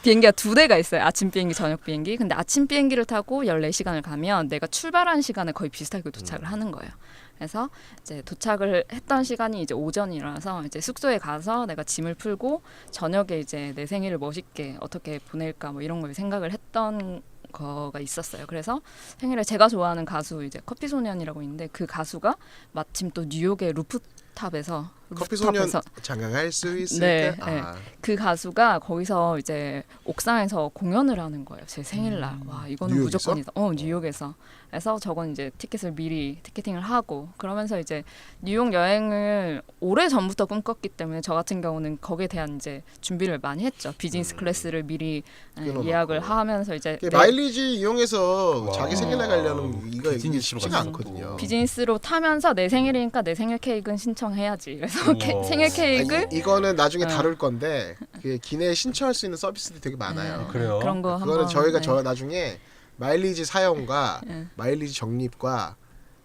비행기가 두 대가 있어요. 아침 비행기, 저녁 비행기. 근데 아침 비행기를 타고 14시간을 가면 내가 출발한 시간에 거의 비슷하게 도착을 하는 거예요. 그래서 이제 도착을 했던 시간이 이제 오전이라서 이제 숙소에 가서 내가 짐을 풀고 저녁에 이제 내 생일을 멋있게 어떻게 보낼까 뭐 이런 걸 생각을 했던 거가 있었어요. 그래서 생일에 제가 좋아하는 가수 이제 커피소년이라고 있는데 그 가수가 마침 또 뉴욕의 루프탑에서 커피소년 장가갈 수 있을까? 네, 아. 그 가수가 거기서 이제 옥상에서 공연을 하는 거예요. 제 생일날. 와 이거는 뉴욕에서? 무조건이다. 뉴욕에서. 그래서 저건 이제 티켓을 미리 티켓팅을 하고 그러면서 이제 뉴욕 여행을 오래 전부터 꿈꿨기 때문에 저 같은 경우는 거기에 대한 이제 준비를 많이 했죠. 비즈니스 클래스를 미리 끊어놓고. 예약을 하면서 이제 이게 마일리지 이용해서 와. 자기 생일날 가려는 이게 비즈니스로 쉽지가 갔어. 않거든요. 비즈니스로 타면서 내 생일이니까 내 생일 케이크는 신청해야지. 그래서 우와. 생일 케이크를 이거는 나중에 어. 다룰 건데 그 기내에 신청할 수 있는 서비스들이 되게 많아요. 그래요? 그런 거 그거는 한번 저희가 네. 저 나중에 마일리지 사용과 네. 마일리지 적립과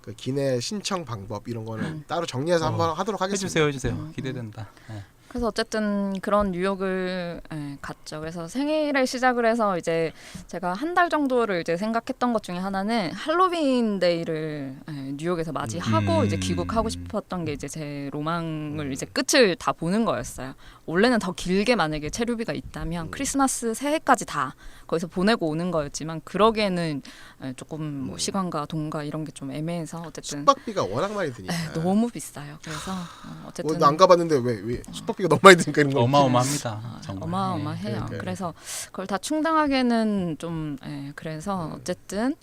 그 기내 신청 방법 이런 거는 따로 정리해서 한번 하도록 하겠습니다. 해주세요. 기대된다. 네. 그래서 어쨌든 그런 뉴욕을 갔죠. 그래서 생일을 시작을 해서 이제 제가 한 달 정도를 이제 생각했던 것 중에 하나는 할로윈 데이를 뉴욕에서 맞이하고 이제 귀국하고 싶었던 게 이제 제 로망을 이제 끝을 다 보는 거였어요. 원래는 더 길게 만약에 체류비가 있다면 크리스마스 새해까지 다 거기서 보내고 오는 거였지만 그러기에는 조금 뭐 시간과 돈과 이런 게 좀 애매해서 어쨌든 숙박비가 워낙 많이 드니까. 너무 비싸요. 그래서 어쨌든 안 가봤는데 왜 숙박비가 너무 많이 드니까 이런 거. 어마어마합니다. 정말. 어마어마해요. 그러니까요. 그래서 그걸 다 충당하기에는 좀 그래서 어쨌든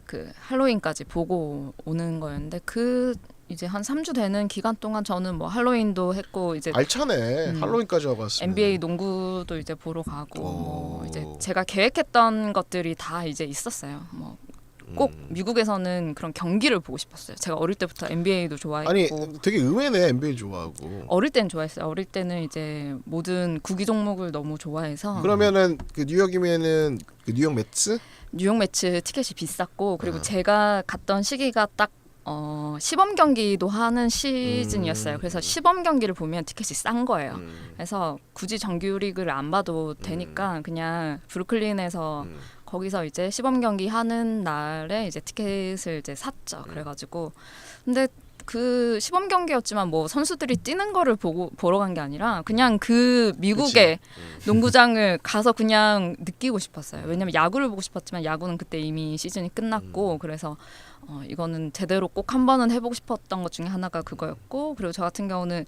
그 할로윈까지 보고 오는 거였는데 그 이제 한 3주 되는 기간 동안 저는 뭐 할로윈도 했고 이제 알차네. 할로윈까지 와봤어. NBA 농구도 이제 보러 가고 오. 뭐 이제 제가 계획했던 것들이 다 이제 있었어요. 뭐 꼭 미국에서는 그런 경기를 보고 싶었어요. 제가 어릴 때부터 NBA도 좋아했고 아니 되게 의외네 NBA 좋아하고. 어릴 땐 좋아했어요. 어릴 때는 이제 모든 구기 종목을 너무 좋아해서 그러면은 그 뉴욕이면은 그 뉴욕 매츠? 뉴욕 매치 티켓이 비쌌고 그리고 제가 갔던 시기가 딱 시범 경기도 하는 시즌이었어요. 그래서 시범 경기를 보면 티켓이 싼 거예요. 그래서 굳이 정규 리그를 안 봐도 되니까 그냥 브루클린에서 거기서 이제 시범 경기 하는 날에 이제 티켓을 이제 샀죠. 그래가지고 근데 그 시범 경기였지만 뭐 선수들이 뛰는 거를 보러 간 게 아니라 그냥 그 미국의 농구장을 가서 그냥 느끼고 싶었어요. 왜냐면 야구를 보고 싶었지만 야구는 그때 이미 시즌이 끝났고 그래서 이거는 제대로 꼭 한 번은 해보고 싶었던 것 중에 하나가 그거였고 그리고 저 같은 경우는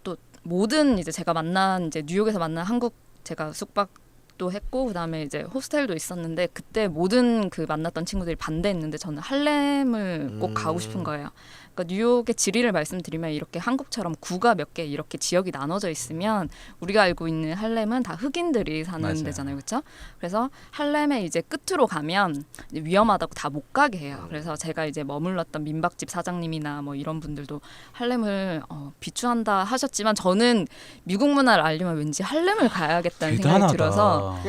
또 모든 이제 제가 만난 이제 뉴욕에서 만난 한국 제가 숙박도 했고 그다음에 이제 호스텔도 있었는데 그때 모든 그 만났던 친구들이 반대했는데 저는 할렘을 꼭 가고 싶은 거예요. 그러니까 뉴욕의 지리를 말씀드리면 이렇게 한국처럼 구가 몇 개 이렇게 지역이 나눠져 있으면 우리가 알고 있는 할렘은 다 흑인들이 사는 맞아요. 데잖아요, 그렇죠? 그래서 할렘의 이제 끝으로 가면 이제 위험하다고 다 못 가게 해요. 그래서 제가 이제 머물렀던 민박집 사장님이나 뭐 이런 분들도 할렘을 비추한다 하셨지만 저는 미국 문화를 알려면 왠지 할렘을 가야겠다는 생각이 대단하다. 들어서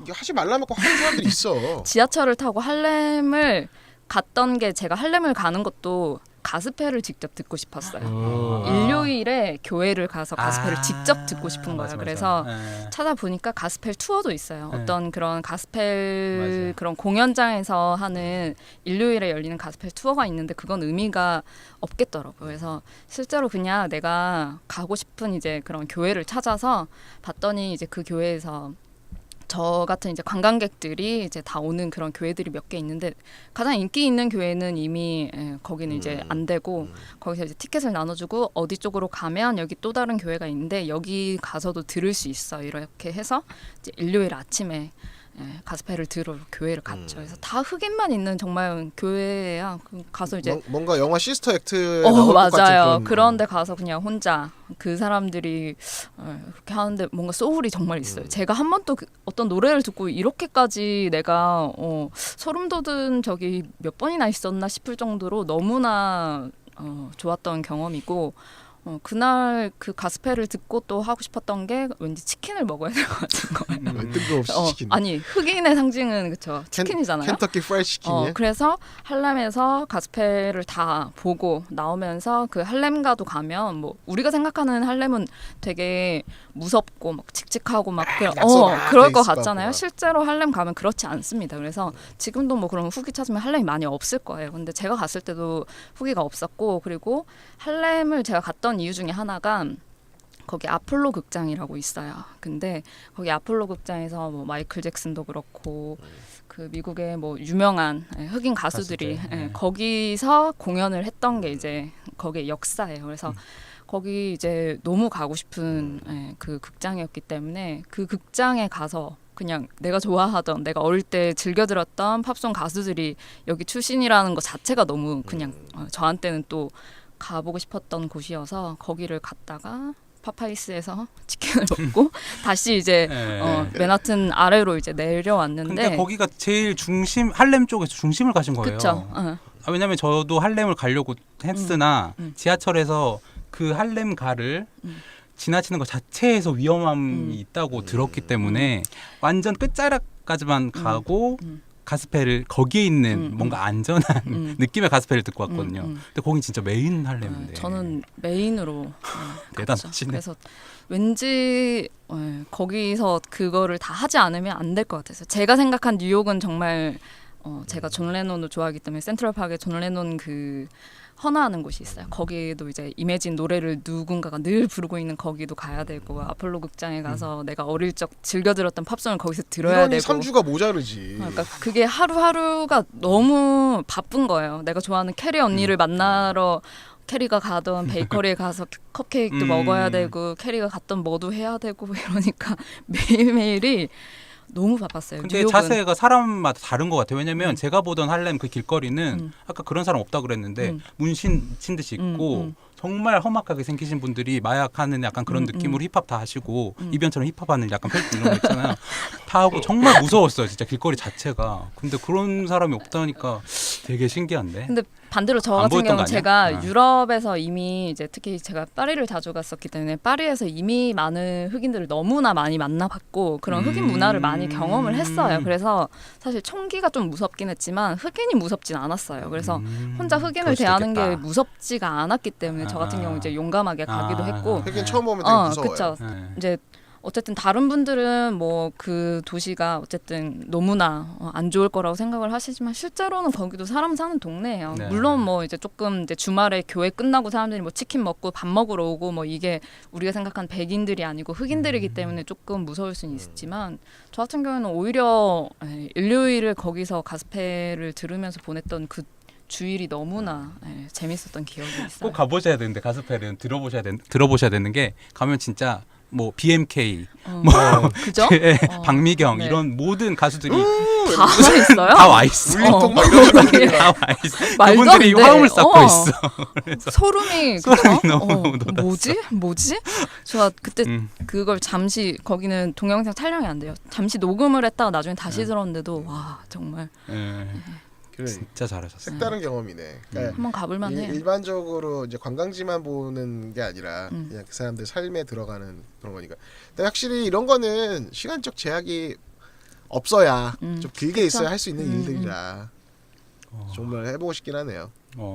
이게 하지 말라면 꼭 하는 사람들이 있어. 지하철을 타고 할렘을 갔던 게 제가 할렘을 가는 것도 가스펠을 직접 듣고 싶었어요. 일요일에 교회를 가서 가스펠을 직접 듣고 싶은 거예요. 맞아. 그래서 네. 찾아보니까 가스펠 투어도 있어요. 네. 어떤 그런 가스펠 맞아요. 그런 공연장에서 하는 일요일에 열리는 가스펠 투어가 있는데 그건 의미가 없겠더라고요. 그래서 실제로 그냥 내가 가고 싶은 이제 그런 교회를 찾아서 봤더니 이제 그 교회에서 저 같은 이제 관광객들이 이제 다 오는 그런 교회들이 몇 개 있는데 가장 인기 있는 교회는 이미 거기는 이제 안 되고 거기서 이제 티켓을 나눠주고 어디 쪽으로 가면 여기 또 다른 교회가 있는데 여기 가서도 들을 수 있어 이렇게 해서 이제 일요일 아침에 가스펠을 들으러 교회를 갔죠. 그래서 다 흑인만 있는 정말 교회야. 가서 이제 뭔가 영화 시스터 액트 나올 것 같은 맞아요. 그런데 가서 그냥 혼자 그 사람들이 그렇게 하는데 뭔가 소울이 정말 있어요. 제가 한 번도 어떤 노래를 듣고 이렇게까지 내가 소름 돋은 적이 몇 번이나 있었나 싶을 정도로 너무나 좋았던 경험이고 그날 그 가스펠을 듣고 또 하고 싶었던 게 왠지 치킨을 먹어야 될 것 같은 거예요. 뜬금없이 치킨. 아니 흑인의 상징은 그쵸 치킨이잖아요. 켄터키 프라이드 치킨이야. 그래서 할렘에서 가스펠을 다 보고 나오면서 그 할렘가도 가면 뭐 우리가 생각하는 할렘은 되게 무섭고 막 칙칙하고 막 그럴 것 같잖아요. 실제로 할렘 가면 그렇지 않습니다. 그래서 지금도 뭐 그런 후기 찾으면 할렘이 많이 없을 거예요. 근데 제가 갔을 때도 후기가 없었고 그리고 할렘을 제가 갔던 이유 중에 하나가 거기 아폴로 극장이라고 있어요. 근데 거기 아폴로 극장에서 뭐 마이클 잭슨도 그렇고 그 미국의 뭐 유명한 흑인 가수들이 거기서 공연을 했던 게 이제 거기의 역사예요. 그래서 거기 이제 너무 가고 싶은 그 극장이었기 때문에 그 극장에 가서 그냥 내가 좋아하던 내가 어릴 때 즐겨 들었던 팝송 가수들이 여기 출신이라는 것 자체가 너무 그냥 저한테는 또 가보고 싶었던 곳이어서 거기를 갔다가 파파이스에서 치킨을 먹고 다시 이제 맨하튼 아래로 이제 내려왔는데 근데 거기가 제일 중심 할렘 쪽에서 중심을 가신 거예요. 그쵸. 왜냐면 저도 할렘을 가려고 했으나 지하철에서 그 할렘 가를 지나치는 것 자체에서 위험함이 있다고 들었기 때문에 완전 끝자락까지만 가고 가스펠을 거기에 있는 뭔가 안전한 느낌의 가스펠을 듣고 왔거든요. 근데 거긴 진짜 메인 할렘인데. 저는 메인으로 대단하시네. 그래서 왠지 거기서 그거를 다 하지 않으면 안 될 것 같아서 제가 생각한 뉴욕은 정말 제가 존 레논을 좋아하기 때문에 센트럴파크에 존 레논 그 헌화하는 곳이 있어요. 거기도 이제 이매진 노래를 누군가가 늘 부르고 있는 거기도 가야 되고 아폴로 극장에 가서 내가 어릴 적 즐겨 들었던 팝송을 거기서 들어야 되고 3주가 모자르지. 그러니까 그게 하루하루가 너무 바쁜 거예요. 내가 좋아하는 캐리 언니를 만나러 캐리가 가던 베이커리에 가서 컵케이크도 먹어야 되고 캐리가 갔던 뭐도 해야 되고 이러니까 매일매일이 너무 바빴어요. 근데 뉴욕은. 자세가 사람마다 다른 것 같아요. 왜냐면 제가 보던 할렘 그 길거리는 아까 그런 사람 없다 그랬는데 문신 친 듯이 있고 정말 험악하게 생기신 분들이 마약하는 약간 그런 느낌으로 힙합 다 하시고 이변처럼 힙합하는 약간 펠트 이런 거 있잖아요. 다 하고 정말 무서웠어요. 진짜 길거리 자체가. 근데 그런 사람이 없다니까 되게 신기한데. 근데 반대로 저 안 같은 보였던 경우는 거 아니야? 제가 어. 유럽에서 이미 이제 특히 제가 파리를 자주 갔었기 때문에 파리에서 이미 많은 흑인들을 너무나 많이 만나봤고 그런 흑인 문화를 많이 경험을 했어요. 그래서 사실 총기가 좀 무섭긴 했지만 흑인이 무섭진 않았어요. 그래서 혼자 흑인을 그럴 수도 대하는 게 있겠다. 무섭지가 않았기 때문에 저 같은 경우 이제 용감하게 가기도 했고 흑인 처음 보면 되게 무서워요. 그쵸. 네. 이제 어쨌든 다른 분들은 뭐 그 도시가 어쨌든 너무나 안 좋을 거라고 생각을 하시지만 실제로는 거기도 사람 사는 동네예요. 네. 물론 뭐 이제 조금 이제 주말에 교회 끝나고 사람들이 뭐 치킨 먹고 밥 먹으러 오고 뭐 이게 우리가 생각한 백인들이 아니고 흑인들이기 때문에 조금 무서울 수는 있지만 저 같은 경우는 오히려 일요일을 거기서 가스펠을 들으면서 보냈던 그 주일이 너무나 재밌었던 기억이 있어요. 꼭 가보셔야 되는데 가스펠은 들어보셔야 되는 게 가면 진짜 뭐 BMK, 뭐 그죠? 박미경 네. 이런 모든 가수들이 다 있어요? 다 와 있어. 울림통 막 이런 사람들이 다 와 있어. 말도 안 그분들이 돼. 화음을 쌓고 있어. 소름이 소름이 그쵸? 너무 돋았어. 뭐지? 저 그때 음. 그걸 잠시 거기는 동영상 촬영이 안 돼요. 잠시 녹음을 했다가 나중에 다시 들었는데도 와 정말 예. 그래, 진짜 잘하셨어. 색다른 경험이네. 그러니까 한번 가볼만 해요. 일반적으로 이제 관광지만 보는 게 아니라 그냥 그 사람들 삶에 들어가는 그런 거니까. 근데 확실히 이런 거는 시간적 제약이 없어야 좀 길게 있어야 할 수 있는 일들이라 정말 해보고 싶긴 하네요.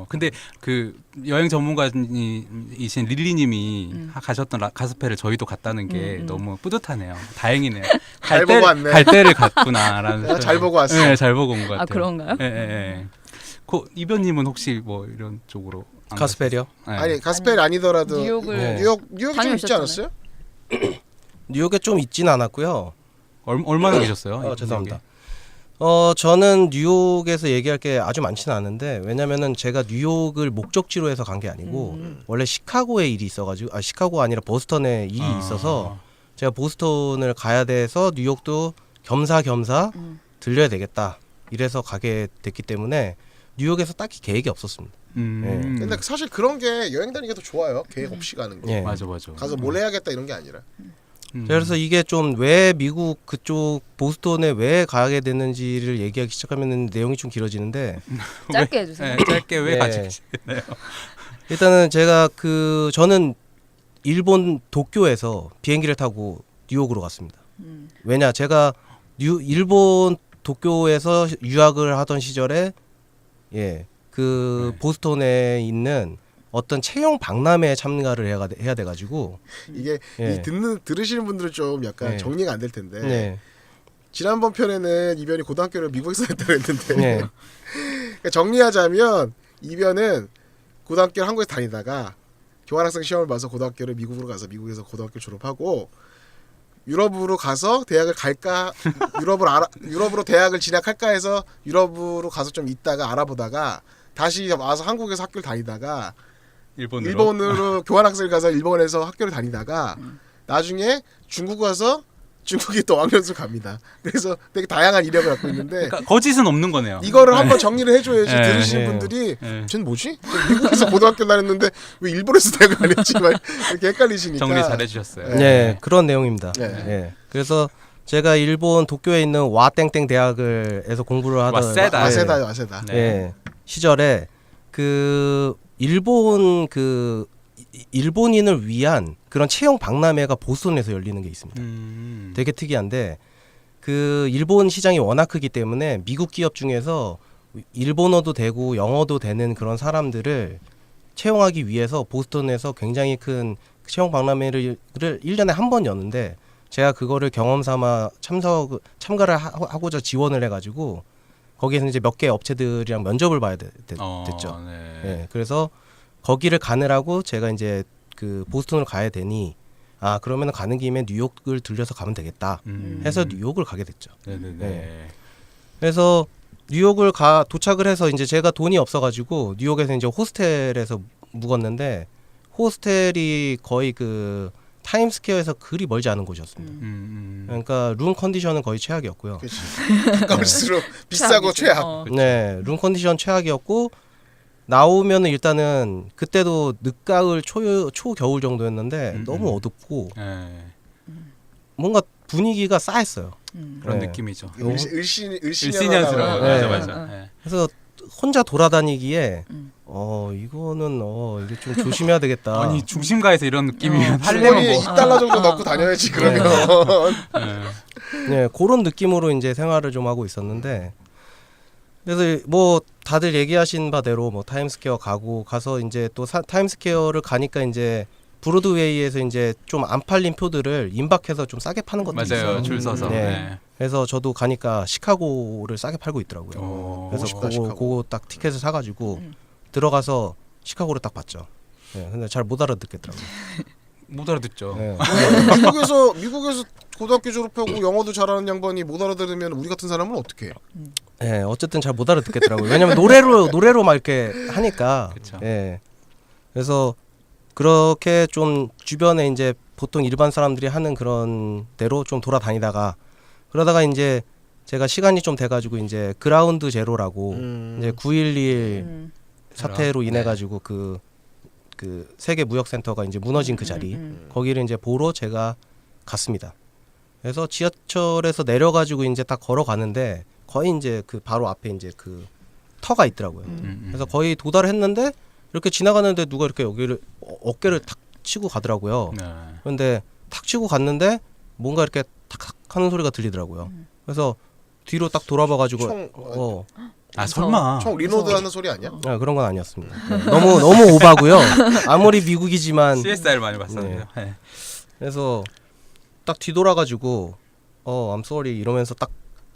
근데 그 여행 전문가이신 릴리님이 가셨던 가스펠을 저희도 갔다는 게 너무 뿌듯하네요. 다행이네요. 잘 보고 왔네. 갈 때를 갔구나라는. 내가 잘 보고 왔어. 네, 잘 보고 온 것 같아요. 아 그런가요? 예, 예, 예. 그 이변님은 혹시 뭐 이런 쪽으로 안 가스펠이요? 가셨어요? 네. 아니 가스펠 아니더라도 뉴욕을 네. 뉴욕이 좀 있지 않았어요? 뉴욕에 좀 있진 않았고요. 얼마나 계셨어요? 죄송합니다. 저는 뉴욕에서 얘기할 게 아주 많지는 않은데 왜냐면은 제가 뉴욕을 목적지로 해서 간 게 아니고 원래 시카고에 일이 있어가지고 시카고가 아니라 보스턴에 일이 있어서 제가 보스턴을 가야 돼서 뉴욕도 겸사겸사 들려야 되겠다 이래서 가게 됐기 때문에 뉴욕에서 딱히 계획이 없었습니다. 근데 사실 그런 게 여행 다니기가 더 좋아요. 계획 없이 가는 게. 예. 맞아. 가서 뭘 해야겠다 이런 게 아니라. 그래서 이게 좀 왜 미국 그쪽 보스턴에 왜 가게 됐는지를 얘기하기 시작하면 내용이 좀 길어지는데 짧게 해주세요. 네, 짧게 왜 네. 가시나요? 일단은 제가 저는 일본 도쿄에서 비행기를 타고 뉴욕으로 갔습니다. 왜냐 제가 일본 도쿄에서 유학을 하던 시절에 보스턴에 있는 어떤 채용 박람회에 참가를 해야 돼가지고 이게 이 들으시는 분들은 좀 약간 정리가 안 될 텐데 지난번 편에는 이변이 고등학교를 미국에서 했다고 했는데 그러니까 정리하자면 이변은 고등학교를 한국에서 다니다가 교환학생 시험을 봐서 고등학교를 미국으로 가서 미국에서 고등학교 졸업하고 유럽으로 가서 대학을 갈까 유럽으로 대학을 진학할까 해서 유럽으로 가서 좀 있다가 알아보다가 다시 와서 한국에서 학교를 다니다가 일본으로 교환학생을 가서 일본에서 학교를 다니다가 나중에 중국 가서 중국에 또 어학연수 갑니다. 그래서 되게 다양한 이력을 갖고 있는데 그러니까 거짓은 없는 거네요. 이거를 한번 정리를 해줘야지 네. 들으시는 분들이 쟤는 뭐지? 미국에서 고등학교 다녔는데 왜 일본에서 대학을 안 했지? 막 이렇게 헷갈리시니까 정리 잘해주셨어요. 네, 그런 내용입니다. 네. 그래서 제가 일본 도쿄에 있는 와땡땡 대학을에서 공부를 하던 와세다. 네. 시절에 일본인을 위한 그런 채용 박람회가 보스턴에서 열리는 게 있습니다. 되게 특이한데 일본 시장이 워낙 크기 때문에 미국 기업 중에서 일본어도 되고 영어도 되는 그런 사람들을 채용하기 위해서 보스턴에서 굉장히 큰 채용 박람회를 1년에 한 번 여는데 제가 그거를 경험 삼아 참가를 하고자 지원을 해가지고 거기에서 이제 몇 개 업체들이랑 면접을 봐야 됐죠. 그래서 거기를 가느라고 제가 이제 보스턴을 가야 되니 그러면 가는 김에 뉴욕을 들려서 가면 되겠다 해서 뉴욕을 가게 됐죠. 그래서 뉴욕을 도착을 해서 이제 제가 돈이 없어가지고 뉴욕에서 이제 호스텔에서 묵었는데 호스텔이 거의 타임스퀘어에서 그리 멀지 않은 곳이었습니다. 그러니까 룸 컨디션은 거의 최악이었고요. 가까울수록 비싸고 최악. 룸 컨디션 최악이었고 나오면은 일단은 그때도 늦가을 초겨울 정도였는데 너무 어둡고 뭔가 분위기가 싸했어요. 그런 느낌이죠. 을씨년스러워. 맞아. 그래서 혼자 돌아다니기에 이거는 이게 좀 조심해야 되겠다. 아니 중심가에서 이런 느낌이면 주머니에 하려면 뭐. $2 정도 넣고 다녀야지 그러면. 네, 그런 느낌으로 이제 생활을 좀 하고 있었는데 그래서 뭐 다들 얘기하신 바대로 뭐 타임스퀘어 가서 이제 또 타임스퀘어를 가니까 이제 브로드웨이에서 이제 좀 안 팔린 표들을 임박해서 좀 싸게 파는 것도 있어요. 맞아요. 줄 서서. 네. 네. 그래서 저도 가니까 시카고를 싸게 팔고 있더라고요. 오, 그래서 멋있다, 시카고. 그거 딱 티켓을 사가지고 들어가서 시카고를 딱 봤죠. 네, 근데 잘 못 알아듣겠더라고요. 못 알아듣죠. 네. 미국에서 고등학교 졸업하고 영어도 잘하는 양반이 못 알아들으면 우리 같은 사람은 어떻게 해? 네, 어쨌든 잘 못 알아듣겠더라고요. 왜냐면 노래로 막 이렇게 하니까. 그쵸. 네. 그래서 그렇게 좀 주변에 이제 보통 일반 사람들이 하는 그런 대로 좀 돌아다니다가 그러다가 이제 제가 시간이 좀 돼가지고 이제 그라운드 제로라고 이제 9.11 사태로 인해 가지고 그 세계 무역센터가 이제 무너진 그 자리 거기를 이제 보러 제가 갔습니다. 그래서 지하철에서 내려가지고 이제 딱 걸어가는데 거의 이제 그 바로 앞에 이제 그 터가 있더라고요. 그래서 거의 도달했는데 이렇게 지나가는데 누가 이렇게 여기를 어깨를 탁 치고 가더라고요. 네. 그런데 탁 치고 갔는데 뭔가 이렇게 탁탁 하는 소리가 들리더라고요. 그래서 뒤로 딱 돌아봐가지고 아 설마. 총 리로드 하는 소리 아니야? 그런 건 아니었습니다. 네, 너무 오바고요. 아무리 미국이지만 CSR 많이 봤었는데요. 네. 그래서 딱 뒤돌아가지고 I'm sorry 이러면서 딱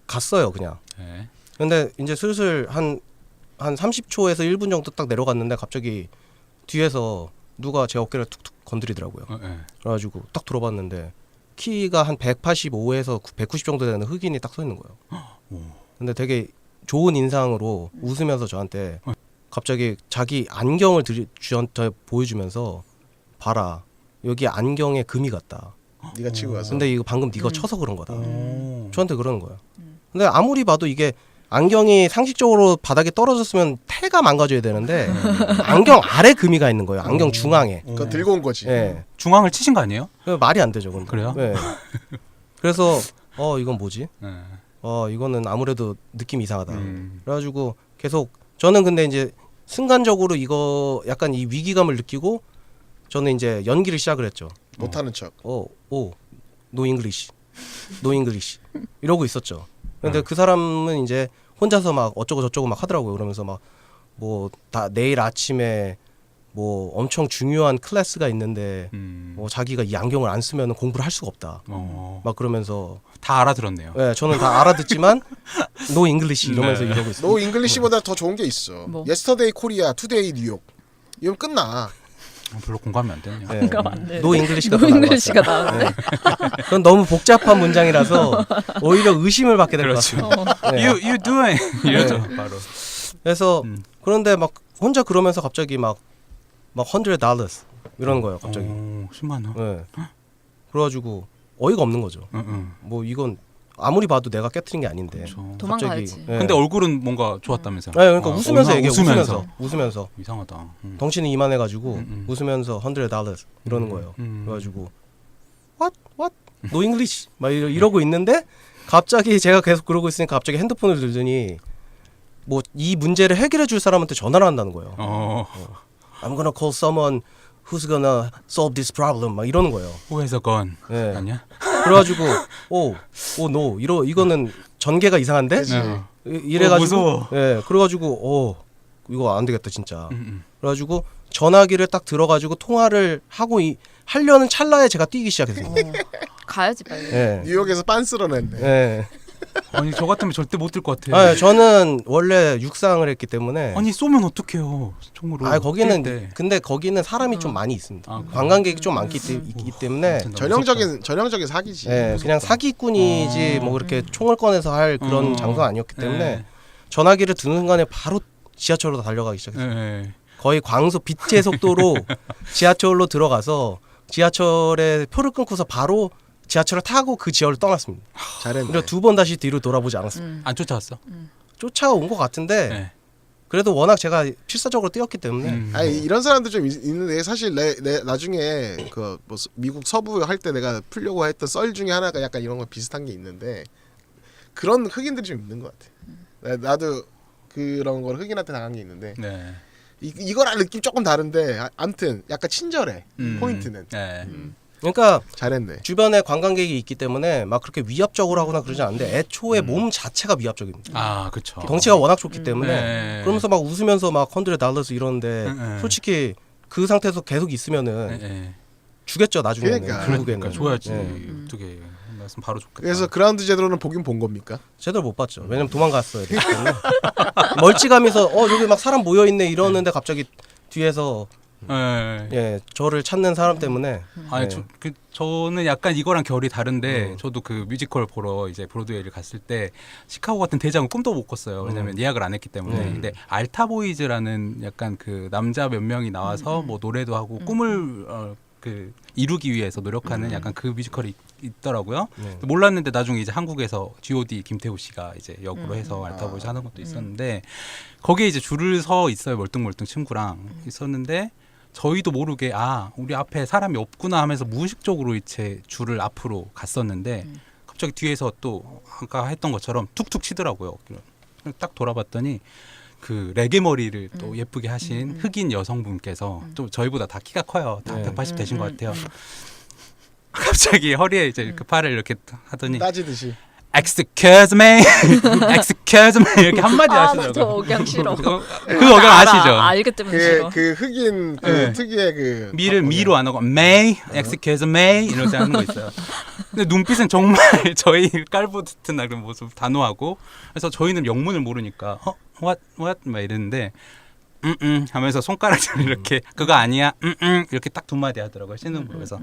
갔어요 그냥. 네. 근데 이제 슬슬 한 30초에서 1분 정도 딱 내려갔는데 갑자기 뒤에서 누가 제 어깨를 툭툭 건드리더라고요. 네. 그래가지고 딱 들어봤는데 키가 한 185에서 190 정도 되는 흑인이 딱 서 있는 거예요. 근데 되게 좋은 인상으로 웃으면서 저한테 갑자기 자기 안경을 저한테 보여주면서 봐라 여기 안경에 금이 같다. 네가 치고 가서. 근데 이거 방금 네가 쳐서 그런 거다. 오. 저한테 그러는 거예요. 근데 아무리 봐도 이게 안경이 상식적으로 바닥에 떨어졌으면 태가 망가져야 되는데 안경 아래 금이 가 있는 거예요. 안경 중앙에. 그거 들고 온 거지. 예. 중앙을 치신 거 아니에요? 말이 안 되죠. 근데. 그래요? 예. 그래서 이건 뭐지? 네. 이거는 아무래도 느낌이 이상하다. 그래가지고 계속 저는 근데 이제 순간적으로 이거 약간 이 위기감을 느끼고 저는 이제 연기를 시작을 했죠. 못하는 척. 노 잉글리시 이러고 있었죠. 근데 그 사람은 이제 혼자서 막 어쩌고 저쩌고 막 하더라고요. 그러면서 막 뭐 다 내일 아침에 뭐 엄청 중요한 클래스가 있는데 뭐 자기가 이 안경을 안 쓰면 공부를 할 수가 없다. 막 그러면서 다 알아들었네요. 네, 저는 다 알아듣지만 노 잉글리시 이러면서 이러고 있어요. 노 잉글리시보다 더 좋은 게 있어. 뭐? 예스터데이 코리아, 투데이 뉴욕. 이러면 끝나. 별로 공감이 안 되네요. 네. 노 잉글리시가 더 노 나은 것 잉글리시가 같아요. 나은데. 네. 그건 너무 복잡한 문장이라서 오히려 의심을 받게 될 것 같아요. 네. You doing 이러죠 바로. 그래서 그런데 막 혼자 그러면서 갑자기 막 $100 이러는 거예요. 갑자기. 10만 원. 네. 그래가지고 어이가 없는 거죠. 뭐 이건 아무리 봐도 내가 깨트린 게 아닌데. 그렇죠. 도망가야지. 네. 근데 얼굴은 뭔가 좋았다면서요? 네, 그러니까 웃으면서 얘기해. 웃으면서. 웃으면서. 이상하다. 덩치는 이만해가지고 웃으면서 $100 이러는 거예요. 그래가지고 What? No English? 막 이러고 있는데 갑자기 제가 계속 그러고 있으니까 갑자기 핸드폰을 들더니 뭐 이 문제를 해결해 줄 사람한테 전화를 한다는 거예요. I'm gonna call someone who's gonna solve this problem 막 이러는 거예요. Who has a gun? 네. 아니야? 그래가지고 no 이거는 전개가 이상한데? 그치. 이래가지고 무서워. 예, 그래가지고 이거 안 되겠다 진짜. 그래가지고 전화기를 딱 들어가지고 통화를 하고 하려는 찰나에 제가 뛰기 시작했어요. 가야지 빨리. 예. 뉴욕에서 빤 쓸어냈네. 예. 아니 저 같으면 절대 못 들 것 같아. 저는 원래 육상을 했기 때문에. 아니 쏘면 어떡해요 총으로. 거기는 뛸 때. 근데 거기는 사람이 좀 많이 있습니다. 아, 그래요? 관광객이 좀 많기 때문에. 전형적인 사기지. 예, 그냥 사기꾼이지 뭐 그렇게 총을 꺼내서 할 그런 장소는 아니었기 때문에 네. 전화기를 드는 순간에 바로 지하철로 달려가기 시작했어요. 네. 거의 빛의 속도로 지하철로 들어가서 지하철에 표를 끊고서 바로 지하철을 타고 그 지역을 떠났습니다. 잘했네. 그리고 2번 다시 뒤로 돌아보지 않았습니다. 안 쫓아왔어? 쫓아온 것 같은데 네. 그래도 워낙 제가 필사적으로 뛰었기 때문에 아니 이런 사람들 좀 있는데 사실 내 나중에 그 뭐 미국 서부 할 때 내가 풀려고 했던 썰 중에 하나가 약간 이런 거 비슷한 게 있는데 그런 흑인들이 좀 있는 것 같아. 나도 그런 걸 흑인한테 당한 게 있는데 네. 이거랑 느낌 조금 다른데 아무튼 약간 친절해. 포인트는. 네. 그러니까 잘했네. 주변에 관광객이 있기 때문에 막 그렇게 위협적으로 하거나 그러지 않는데 애초에 몸 자체가 위협적입니다. 아, 그렇죠. 덩치가 워낙 좋기 때문에 네. 그러면서 막 웃으면서 막 $100 이러는데 네. 솔직히 그 상태에서 계속 있으면은 네. 주겠죠 나중에는. 그러니까. 결국에는. 그러니까 줘야지. 네. 어떻게 말씀 바로 좋겠다. 그래서 그라운드 제대로는 보긴 본 겁니까? 제대로 못 봤죠. 왜냐면 도망갔어요. 멀찌감해서 여기 막 사람 모여 있네 이러는데 갑자기 뒤에서 네. 예 저를 찾는 사람 때문에 아니 네. 저는 약간 이거랑 결이 다른데 음. 저도 그 뮤지컬 보러 이제 브로드웨이를 갔을 때 시카고 같은 대장은 꿈도 못 꿨어요. 왜냐면 예약을 안 했기 때문에. 근데 알타보이즈라는 약간 그 남자 몇 명이 나와서 뭐 노래도 하고 꿈을 그 이루기 위해서 노력하는 약간 그 뮤지컬이 있더라고요. 네. 몰랐는데 나중에 이제 한국에서 G.O.D 김태우 씨가 이제 역으로 해서 알타보이즈 하는 것도 있었는데 거기에 이제 줄을 서 있어요. 멀뚱멀뚱 친구랑 있었는데 저희도 모르게 우리 앞에 사람이 없구나 하면서 무의식적으로 이제 줄을 앞으로 갔었는데 갑자기 뒤에서 또 아까 했던 것처럼 툭툭 치더라고요. 딱 돌아봤더니 그 레게 머리를 또 예쁘게 하신 흑인 여성분께서 또 저희보다 다 키가 커요. 다 네. 180 되신 것 같아요. 갑자기 허리에 이제 그 팔을 이렇게 하더니 따지듯이. Excuse me, excuse me 이렇게 한마디 저 하시더라고요. 억양 싫어. 그 억양 아시죠? 알기 때문에 싫어. 그 흑인 그 네. 특유의 그 미를 미로 안 하고 May, excuse me 이렇게 하는 거 있어요. 근데 눈빛은 정말 저희 깔보듯은 그런 모습 단호하고 그래서 저희는 영문을 모르니까 what 막 이랬는데 하면서 손가락을 이렇게 그거 아니야 이렇게 딱 두 마디 하더라고요. 신음으로. 그래서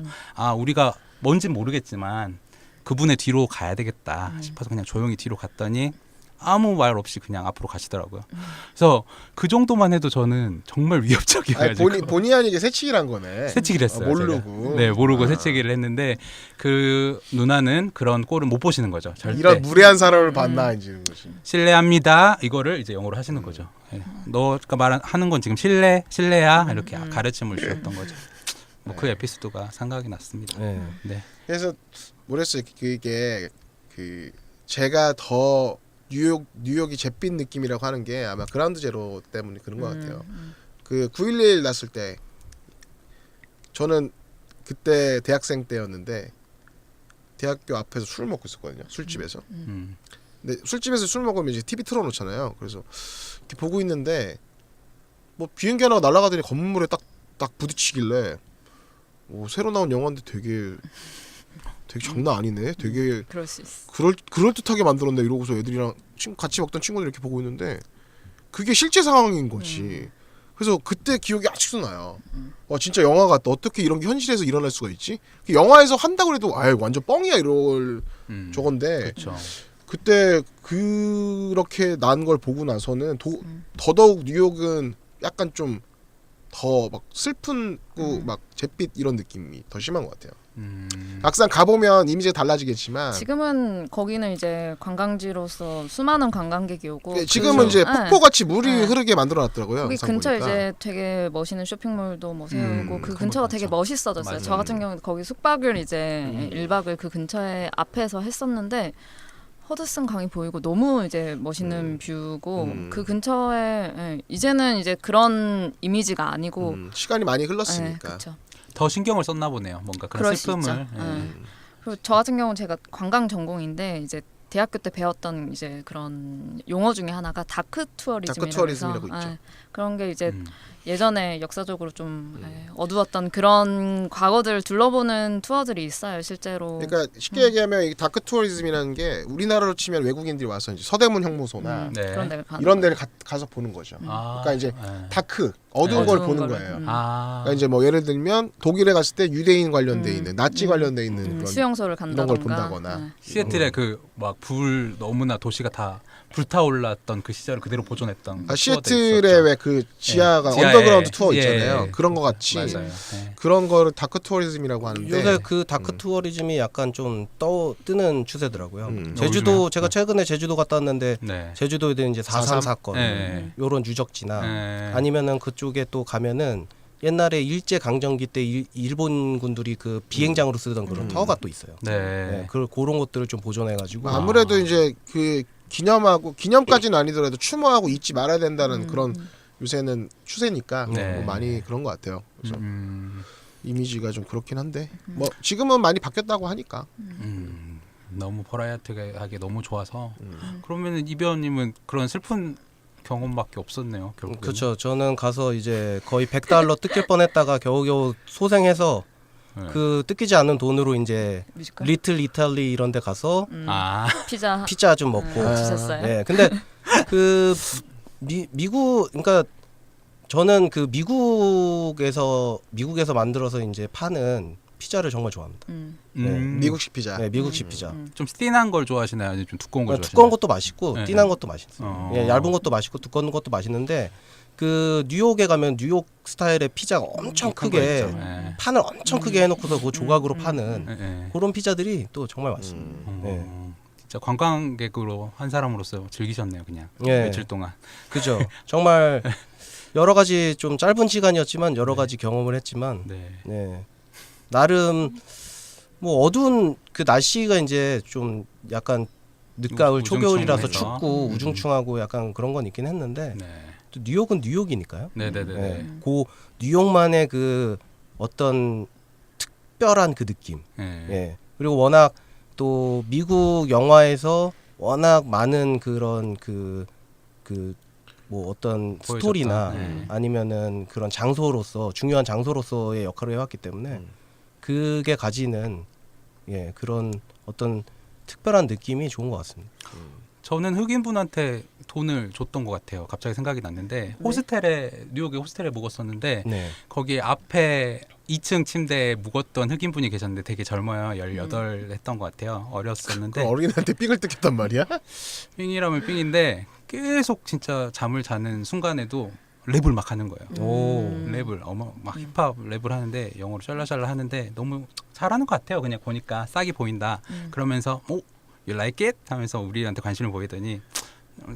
우리가 뭔진 모르겠지만 그분의 뒤로 가야 되겠다 싶어서 그냥 조용히 뒤로 갔더니 아무 말 없이 그냥 앞으로 가시더라고요. 그래서 그 정도만 해도 저는 정말 위협적이어가지고 본의 아니게 새치기란 거네. 새치기를 했어요. 모르고. 제가. 네, 모르고 새치기를 했는데 그 누나는 그런 꼴을 못 보시는 거죠. 절대. 이런 무례한 사람을 봤나 이제 거지. 실례합니다. 이거를 이제 영어로 하시는 거죠. 네. 너가 말하는 건 지금 실례야 이렇게 가르침을 주셨던 거죠. 뭐 그 에피소드가 생각이 났습니다. 네. 네. 그래서 뭐랬어요. 그게 그 제가 더 뉴욕이 잿빛 느낌이라고 하는 게 아마 그라운드 제로 때문에 그런 것 같아요. 그 9.11 났을 때 저는 그때 대학생 때였는데 대학교 앞에서 술을 먹고 있었거든요. 술집에서. 근데 술집에서 술 먹으면 이제 TV 틀어놓잖아요. 그래서 이렇게 보고 있는데 뭐 비행기 하나가 날아가더니 건물에 딱 부딪히길래 새로 나온 영화인데 되게 장난 아니네. 되게 그럴 수 있어. 그럴 듯하게 만들었네 이러고서 애들이랑 같이 먹던 친구들 이렇게 보고 있는데 그게 실제 상황인 거지. 그래서 그때 기억이 아직도 나요. 진짜 영화 같다. 어떻게 이런 게 현실에서 일어날 수가 있지? 영화에서 한다고 해도 완전 뻥이야 이럴 저건데 그렇죠. 그때 그렇게 난 걸 보고 나서는 더더욱 뉴욕은 약간 좀 더 막 슬픈 막 잿빛 이런 느낌이 더 심한 것 같아요. 막상 가보면 이미지가 달라지겠지만 지금은 거기는 이제 관광지로서 수많은 관광객이 오고 지금은 이제 폭포같이 물이 흐르게 만들어놨더라고요. 거기 영상 근처에 보니까. 이제 되게 멋있는 쇼핑몰도 뭐 세우고 그 근처가 되게 많죠. 멋있어졌어요. 맞아요. 저 같은 경우는 거기 숙박을 이제 1박을 그 근처에 앞에서 했었는데 허드슨 강이 보이고 너무 이제 멋있는 뷰고 그 근처에 이제는 이제 그런 이미지가 아니고 시간이 많이 흘렀으니까. 그렇죠. 더 신경을 썼나 보네요. 뭔가 그런 그럴 수 있죠. 슬픔을. 그리고 저 같은 경우는 제가 관광 전공인데 이제 대학교 때 배웠던 이제 그런 용어 중에 하나가 다크 투어리즘이라고 해서 있죠. 그런 게 이제 예전에 역사적으로 좀 어두웠던 그런 과거들을 둘러보는 투어들이 있어요, 실제로. 그러니까 쉽게 얘기하면 이 다크 투어리즘이라는 게 우리나라로 치면 외국인들이 와서 이제 서대문 형무소나 네. 그런 데를 가는 이런 데를 가서 보는 거죠. 그러니까 이제 다크 어두운 걸 보는 거예요. 그러니까 이제 뭐 예를 들면 독일에 갔을 때 유대인 관련돼 있는 나치 관련돼 있는 그런 수용소를 이런 간다던가. 걸 본다거나. 시애틀에 그 막 불 너무나 도시가 다 불타올랐던 그 시절을 그대로 보존했던 시애틀에 왜 그 지하가 지하에, 언더그라운드 투어 예, 있잖아요. 예. 그런 거 같이 맞아요. 네. 그런 거를 다크 투어리즘이라고 하는데 요새 그 다크 투어리즘이 약간 좀 뜨는 추세더라고요. 제주도 요즘에요? 제가 최근에 제주도 갔다 왔는데 네. 제주도에 대한 이제 4.3 사건 네. 요런 유적지나 네. 아니면은 그쪽에 또 가면은 옛날에 일제 강점기 때 일본 군들이 그 비행장으로 쓰던 그런 터가 또 있어요. 네. 그런 것들을 좀 보존해가지고 아무래도 이제 그 기념까지는 아니더라도 추모하고 잊지 말아야 된다는 그런 요새는 추세니까 네. 뭐 많이 그런 것 같아요. 그래서 이미지가 좀 그렇긴 한데 뭐 지금은 많이 바뀌었다고 하니까. 너무 버라이어티하게 너무 좋아서 그러면은 이배우님은 그런 슬픈 경험밖에 없었네요. 결국. 그렇죠. 저는 가서 이제 거의 $100 뜯길 뻔했다가 겨우겨우 소생해서 네. 그 뜯기지 않는 돈으로 이제 뮤지컬? 리틀 이탈리 이런 데 가서 아, 피자 좀 먹고 드셨어요? 네. 근데 그 미국 그러니까 저는 그 미국에서 만들어서 이제 파는 피자를 정말 좋아합니다. 네. 미국식 피자. 네, 미국식 피자. 좀 스틴한 걸 좋아하시나요? 아니면 좀 두꺼운 걸 좋아하시나요? 두꺼운 것도 맛있고 네. 띵한 것도 맛있어요. 어. 예, 얇은 것도 맛있고 두꺼운 것도 맛있는데 그 뉴욕에 가면 뉴욕 스타일의 피자가 엄청 큰거 크게 있죠. 네. 판을 엄청 크게 해놓고서 그 조각으로 파는 네, 네. 그런 피자들이 또 정말 맛있습니다. 네. 진짜 관광객으로 한 사람으로서 즐기셨네요, 그냥 예. 며칠 동안. 그죠. 정말 여러 가지 좀 짧은 시간이었지만 여러 가지 경험을 했지만 네. 네. 나름 뭐 어두운 그 날씨가 이제 좀 약간 늦가을 초겨울이라서 우중충해서. 춥고 우중충하고 약간 그런 건 있긴 했는데 네. 또 뉴욕은 뉴욕이니까요. 네네네. 네. 그 뉴욕만의 그 어떤 특별한 그 느낌. 네. 예. 그리고 워낙 또 미국 영화에서 워낙 많은 그런 그 뭐 어떤 보여줬던, 스토리나 네. 아니면은 그런 장소로서 중요한 장소로서의 역할을 해왔기 때문에 그게 가지는 예 그런 어떤 특별한 느낌이 좋은 것 같습니다. 저는 흑인분한테 돈을 줬던 것 같아요. 갑자기 생각이 났는데 뉴욕에 호스텔에 묵었었는데 네. 거기 앞에 2층 침대에 묵었던 흑인분이 계셨는데 되게 젊어요. 18 했던 것 같아요. 어렸었는데 그 어린애한테 삥을 뜯겼단 말이야? 삥이라면 삥인데 계속 진짜 잠을 자는 순간에도 랩을 막 하는 거예요. 오. 랩을 막 힙합 랩을 하는데 영어로 샬라샬라 하는데 너무 잘하는 것 같아요. 그냥 보니까 싹이 보인다. 그러면서 you like it? 하면서 우리한테 관심을 보이더니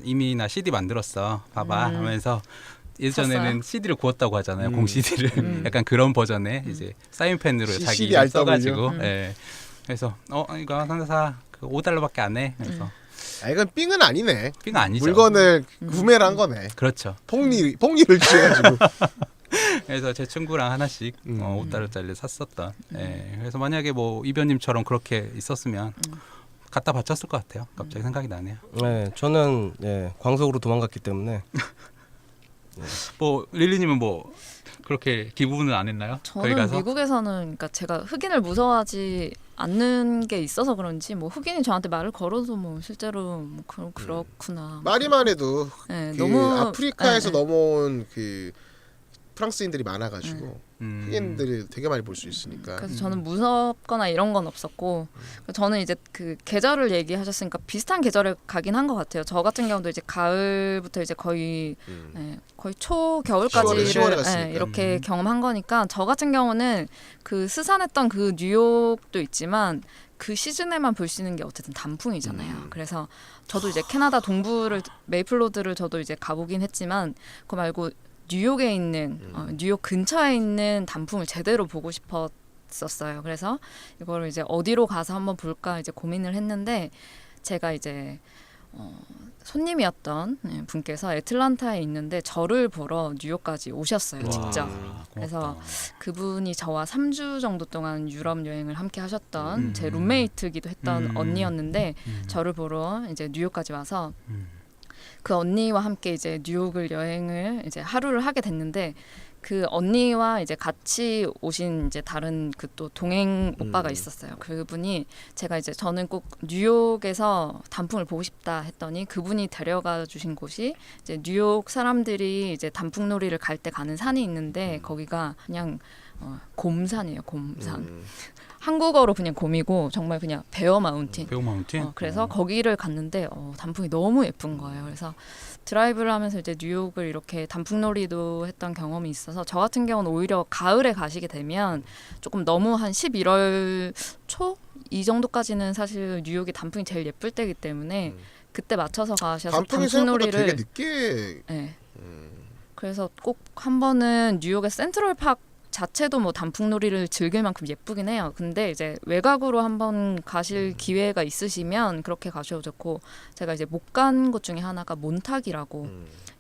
이미 나 CD 만들었어. 봐봐 하면서 예전에는 샀어요? CD를 구웠다고 하잖아요. 공 CD를 약간 그런 버전의 이제 사인펜으로 자기 CD 이름 RW. 써가지고 예. 그래서 이거 사 그 $5밖에 안 해. 그래서 아 이건 삥은 아니네. 삥 아니죠. 물건을 구매를 한 거네. 그렇죠. 폭리를 취해가지고. 그래서 제 친구랑 하나씩 $5짜리 샀었던. 예. 그래서 만약에 뭐 이변님처럼 그렇게 있었으면 갖다 바쳤을 것 같아요. 갑자기 생각이 나네요. 네, 저는 예, 광석으로 도망갔기 때문에 뭐 릴리님은 뭐 그렇게 기부는 안 했나요? 거기 저는 가서? 미국에서는 그러니까 제가 흑인을 무서워하지 않는 게 있어서 그런지 뭐 흑인이 저한테 말을 걸어도 뭐 실제로 뭐 그렇구나. 말이만 해도 네, 그 너무 아프리카에서 네, 네. 넘어온 그 프랑스인들이 많아가지고 음. 흑인들이 되게 많이 볼 수 있으니까. 그래서 저는 무섭거나 이런 건 없었고 저는 이제 그 계절을 얘기하셨으니까 비슷한 계절에 가긴 한 것 같아요. 저 같은 경우도 이제 가을부터 이제 거의 거의 초겨울까지를 10월에 갔으니까. 이렇게 경험한 거니까 저 같은 경우는 그 스산했던 그 뉴욕도 있지만 그 시즌에만 볼 수 있는 게 어쨌든 단풍이잖아요. 그래서 저도 이제 캐나다 동부를 메이플로드를 저도 이제 가보긴 했지만 그거 말고 뉴욕에 있는 뉴욕 근처에 있는 단풍을 제대로 보고 싶었었어요. 그래서 이거를 이제 어디로 가서 한번 볼까 이제 고민을 했는데 제가 이제 손님이었던 분께서 애틀란타에 있는데 저를 보러 뉴욕까지 오셨어요. 직접. 그래서 그분이 저와 3주 정도 동안 유럽 여행을 함께 하셨던 제 룸메이트기도 했던 언니였는데 저를 보러 이제 뉴욕까지 와서 그 언니와 함께 이제 뉴욕을 여행을 이제 하루를 하게 됐는데 그 언니와 이제 같이 오신 이제 다른 그 또 동행 오빠가 있었어요. 그분이 제가 이제 저는 꼭 뉴욕에서 단풍을 보고 싶다 했더니 그분이 데려가 주신 곳이 이제 뉴욕 사람들이 이제 단풍놀이를 갈 때 가는 산이 있는데 거기가 그냥 곰산이에요. 곰산. 한국어로 그냥 곰이고 정말 그냥 베어 마운틴. 베어 마운틴? 그래서 거기를 갔는데 단풍이 너무 예쁜 거예요. 그래서 드라이브를 하면서 이제 뉴욕을 이렇게 단풍놀이도 했던 경험이 있어서 저 같은 경우는 오히려 가을에 가시게 되면 조금 너무 한 11월 초? 이 정도까지는 사실 뉴욕이 단풍이 제일 예쁠 때이기 때문에 그때 맞춰서 가셔서 단풍이 생각보다 단풍놀이를 되게 늦게. 네. 그래서 꼭 한 번은 뉴욕의 센트럴 파크 자체도 뭐 단풍놀이를 즐길 만큼 예쁘긴 해요. 근데 이제 외곽으로 한번 가실 기회가 있으시면 그렇게 가셔도 좋고, 제가 이제 못 간 곳 중에 하나가 몬탁이라고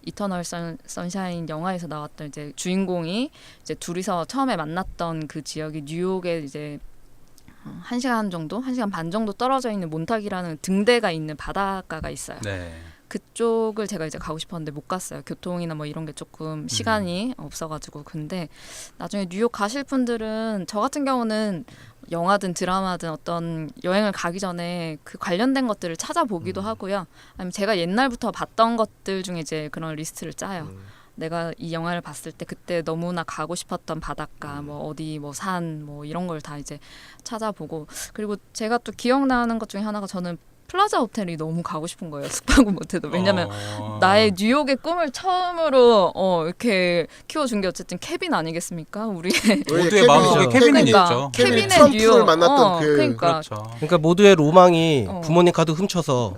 이터널 선샤인 영화에서 나왔던 이제 주인공이 이제 둘이서 처음에 만났던 그 지역이 뉴욕에 이제 1시간 정도, 1시간 반 정도 떨어져 있는 몬탁이라는 등대가 있는 바닷가가 있어요. 네. 그쪽을 제가 이제 가고 싶었는데 못 갔어요. 교통이나 뭐 이런 게 조금 시간이 없어가지고. 근데 나중에 뉴욕 가실 분들은, 저 같은 경우는 영화든 드라마든 어떤 여행을 가기 전에 그 관련된 것들을 찾아보기도 하고요. 아니면 제가 옛날부터 봤던 것들 중에 이제 그런 리스트를 짜요. 내가 이 영화를 봤을 때 그때 너무나 가고 싶었던 바닷가, 뭐 어디 뭐 산, 뭐 이런 걸 다 이제 찾아보고. 그리고 제가 또 기억나는 것 중에 하나가, 저는 플라자 호텔이 너무 가고 싶은 거예요. 숙박은 못해도. 왜냐면 나의 뉴욕의 꿈을 처음으로 이렇게 키워준 게 어쨌든 케빈 아니겠습니까? 우리의 모두의 마음속에 케빈은 있죠. 케빈의 트럼프를 뉴욕. 만났던 그러니까. 그렇죠. 그러니까 모두의 로망이 부모님 카드 훔쳐서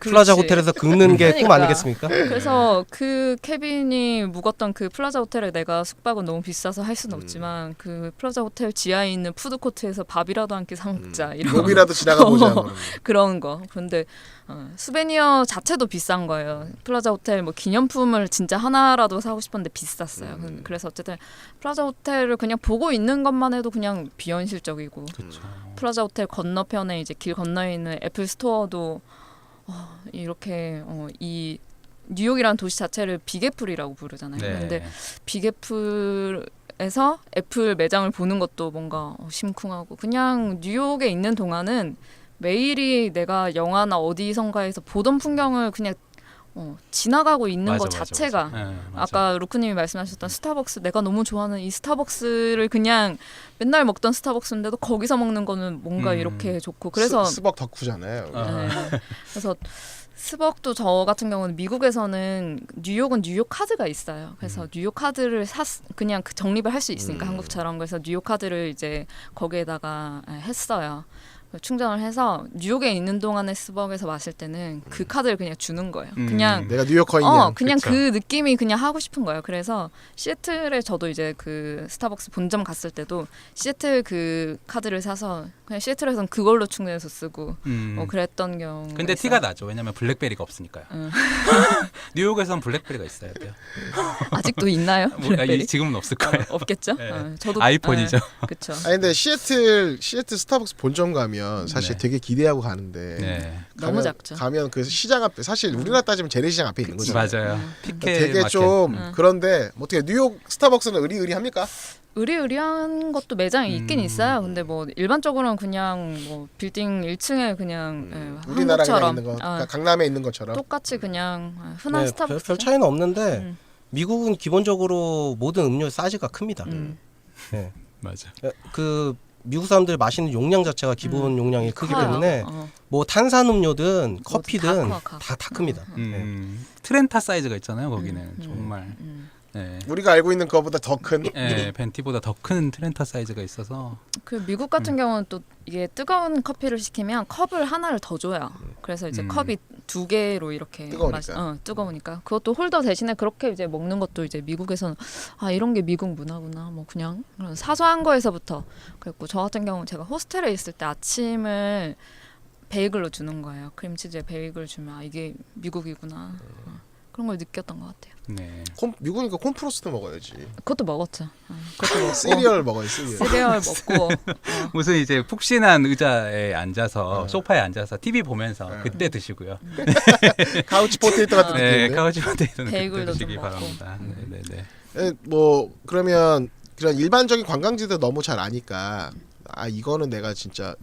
플라자 그렇지. 호텔에서 긁는 게 꿈 그러니까. 아니겠습니까? 그래서 그 케빈이 묵었던 그 플라자 호텔에 내가 숙박은 너무 비싸서 할 수는 없지만 그 플라자 호텔 지하에 있는 푸드코트에서 밥이라도 한 끼 사 먹자 이런 몸이라도 지나가 보자. 그런 거. 근데 수베니어 자체도 비싼 거예요. 플라자 호텔 뭐 기념품을 진짜 하나라도 사고 싶었는데 비쌌어요. 그래서 어쨌든 플라자 호텔을 그냥 보고 있는 것만 해도 그냥 비현실적이고. 그렇죠. 플라자 호텔 건너편에 이제 길 건너에 있는 애플 스토어도 이렇게 이 뉴욕이라는 도시 자체를 빅애플이라고 부르잖아요. 네. 근데 빅애플에서 애플 매장을 보는 것도 뭔가 심쿵하고, 그냥 뉴욕에 있는 동안은 매일이 내가 영화나 어디선가에서 보던 풍경을 그냥 지나가고 있는 것 자체가 맞아. 네, 맞아. 아까 루크님이 말씀하셨던 스타벅스, 내가 너무 좋아하는 이 스타벅스를 그냥 맨날 먹던 스타벅스인데도 거기서 먹는 거는 뭔가 이렇게 좋고, 그래서 스벅 덕후잖아요. 네. 그래서 스벅도 저 같은 경우는 미국에서는 뉴욕은 뉴욕 카드가 있어요. 그래서 뉴욕 카드를 그냥 그 적립을 할 수 있으니까 한국처럼. 그래서 뉴욕 카드를 이제 거기에다가 했어요. 충전을 해서 뉴욕에 있는 동안에 스벅에서 마실 때는 그 카드를 그냥 주는 거예요. 그냥 내가 뉴욕 거인이야. 그냥 그쵸. 그 느낌이 그냥 하고 싶은 거예요. 그래서 시애틀에 저도 이제 그 스타벅스 본점 갔을 때도 시애틀 그 카드를 사서 그냥 시애틀에서는 그걸로 충전해서 쓰고 뭐 그랬던 경우. 근데 티가 나죠. 왜냐면 블랙베리가 없으니까요. 뉴욕에선 블랙베리가 있어야 돼요. 아직도 있나요? 블랙베리? 지금은 없을 거예요. 없겠죠. 네. 저도 아이폰이죠. 그렇죠. 아니 근데 시애틀 스타벅스 본점 가면 사실 네. 되게 기대하고 가는데 네. 너무 작죠. 가면 그 시장 앞에, 사실 우리나라 따지면 재래시장 앞에 있는 거잖아요. 맞아요. 피케 되게 마켓. 좀 그런데 뭐 어떻게 뉴욕 스타벅스는 의리의리합니까? 의리의리한 것도 매장이 있긴 있어요. 근데 뭐 일반적으로는 그냥 뭐 빌딩 1층에 그냥 우리나라에 한국처럼 있는 거, 그러니까 강남에 있는 것처럼. 똑같이 그냥 흔한 네, 스타벅스. 별 차이는 없는데 미국은 기본적으로 모든 음료 사이즈가 큽니다. 네. 맞아. 그 미국 사람들 마시는 용량 자체가 기본 용량이 크기 커요. 때문에 뭐 탄산음료든 커피든 커. 다 크입니다. 네. 트렌타 사이즈가 있잖아요. 거기는 정말. 네. 우리가 알고 있는 것보다 더 큰. 네, 벤티보다 더 큰 트렌타 사이즈가 있어서. 그 미국 같은 경우는 또 이게 뜨거운 커피를 시키면 컵을 하나를 더 줘요. 그래서 이제 컵이 2개로 이렇게 뜨거우니까. 뜨거우니까 그것도 홀더 대신에 그렇게 이제 먹는 것도 이제 미국에서는 이런 게 미국 문화구나. 뭐 그냥 그런 사소한 거에서부터 그랬고, 저 같은 경우는 제가 호스텔에 있을 때 아침을 베이글로 주는 거예요. 크림치즈에 베이글 주면 이게 미국이구나. 그런 걸 느꼈던 것 같아요. 네. 미국이니까 콘프로스트 먹어야지. 그것도 먹었죠. 그것도 먹고 시리얼 먹어요, 시리얼. 시리얼 먹고 무슨 이제 푹신한 의자에 앉아서 소파에 앉아서 TV 보면서 그때 드시고요. 카우치 포테이토 같은 네, 느낌인데. 카우치 포테이토는 그때 베이글도 드시기 좀 먹고. 바랍니다. 네. 뭐 그러면 그런 일반적인 관광지들 너무 잘 아니까 이거는 내가 진짜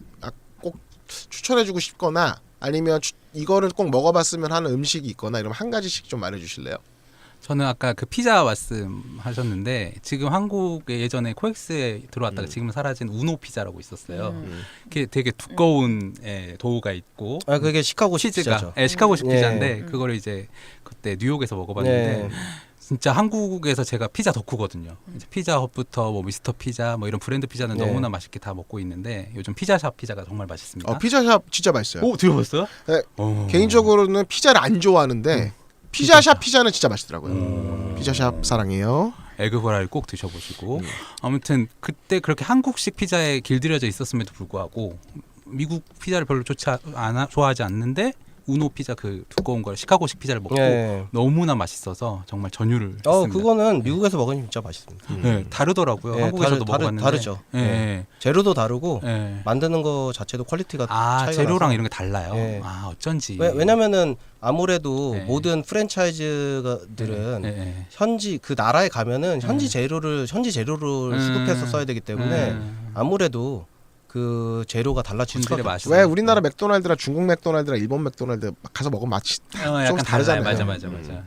꼭 추천해주고 싶거나 아니면 이거를 꼭 먹어봤으면 하는 음식이 있거나 이러면 한 가지씩 좀 말해주실래요? 저는 아까 그 피자 말씀하셨는데 지금 한국에 예전에 코엑스에 들어왔다가 지금은 사라진 우노 피자라고 있었어요. 그게 되게 두꺼운 도우가 있고 그게 시카고식 치즈가 피자죠. 시카고식 네. 피자인데 그거를 이제 그때 뉴욕에서 먹어봤는데 진짜 한국에서 제가 피자 덕후거든요. 이제 피자헛부터 뭐 미스터 피자 뭐 이런 브랜드 피자는 너무나 맛있게 다 먹고 있는데 요즘 피자샵 피자가 정말 맛있습니다. 피자샵 진짜 맛있어요. 오, 들어봤어요? 네, 개인적으로는 피자를 안 좋아하는데 피자샵 피자는 진짜 맛있더라고요. 피자샵 사랑해요. 에그 후라이를 꼭 드셔보시고 아무튼 그때 그렇게 한국식 피자에 길들여져 있었음에도 불구하고 미국 피자를 별로 좋아하지 않는데 우노 피자 그 두꺼운 걸 시카고식 피자를 먹고 너무나 맛있어서 정말 전율을 했습니다. 그거는 미국에서 먹으면 진짜 맛있습니다. 네, 다르더라고요. 한국에서도 먹어봤는데 다르죠. 네. 재료도 다르고 네. 만드는 거 자체도 퀄리티가 차이가 재료랑 나서. 이런 게 달라요. 네. 어쩐지. 왜냐면은 아무래도 네. 모든 프랜차이즈들은 네. 현지 그 나라에 가면은 현지 재료를 수급해서 써야 되기 때문에 아무래도 그 재료가 달라질 수가 맛이 왜 우리나라 맥도날드랑 중국 맥도날드랑 일본 맥도날드 가서 먹으면 맛이 좀 다르잖아요. 맞아.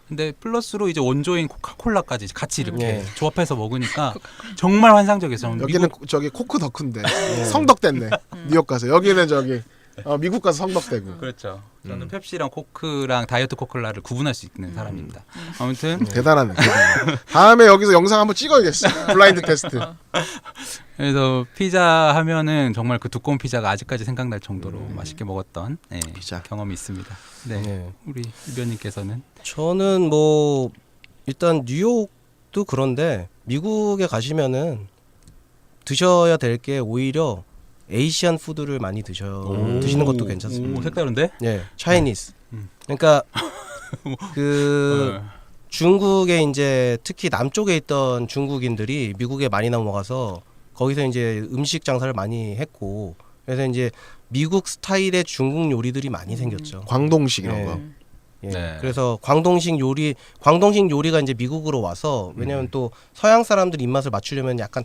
근데 플러스로 이제 원조인 코카콜라까지 같이 이렇게 조합해서 먹으니까 정말 환상적이었어요. 여기는 저기 코크 덕후인데 성덕됐네. 뉴욕 가서 여기는 저기 미국 가서 성덕되고. 그렇죠. 저는 펩시랑 코크랑 다이어트 코콜라를 구분할 수 있는 사람입니다. 아무튼 대단하네. 다음에 여기서 영상 한번 찍어야겠어. 블라인드 테스트. 그래서 피자 하면은 정말 그 두꺼운 피자가 아직까지 생각날 정도로 맛있게 먹었던 피자. 경험이 있습니다. 네. 우리 이변님께서는? 저는 뭐 일단 뉴욕도 그런데 미국에 가시면은 드셔야 될 게 오히려 에이시안 푸드를 많이 드시는 것도 괜찮습니다. 색다른데? 네, 차이니스. 그러니까 그 중국에 이제 특히 남쪽에 있던 중국인들이 미국에 많이 넘어가서 거기서 이제 음식 장사를 많이 했고 그래서 이제 미국 스타일의 중국 요리들이 많이 생겼죠. 광동식 이런 거. 예. 네. 그래서 광동식 요리가 이제 미국으로 와서 왜냐면 또 서양 사람들 입맛을 맞추려면 약간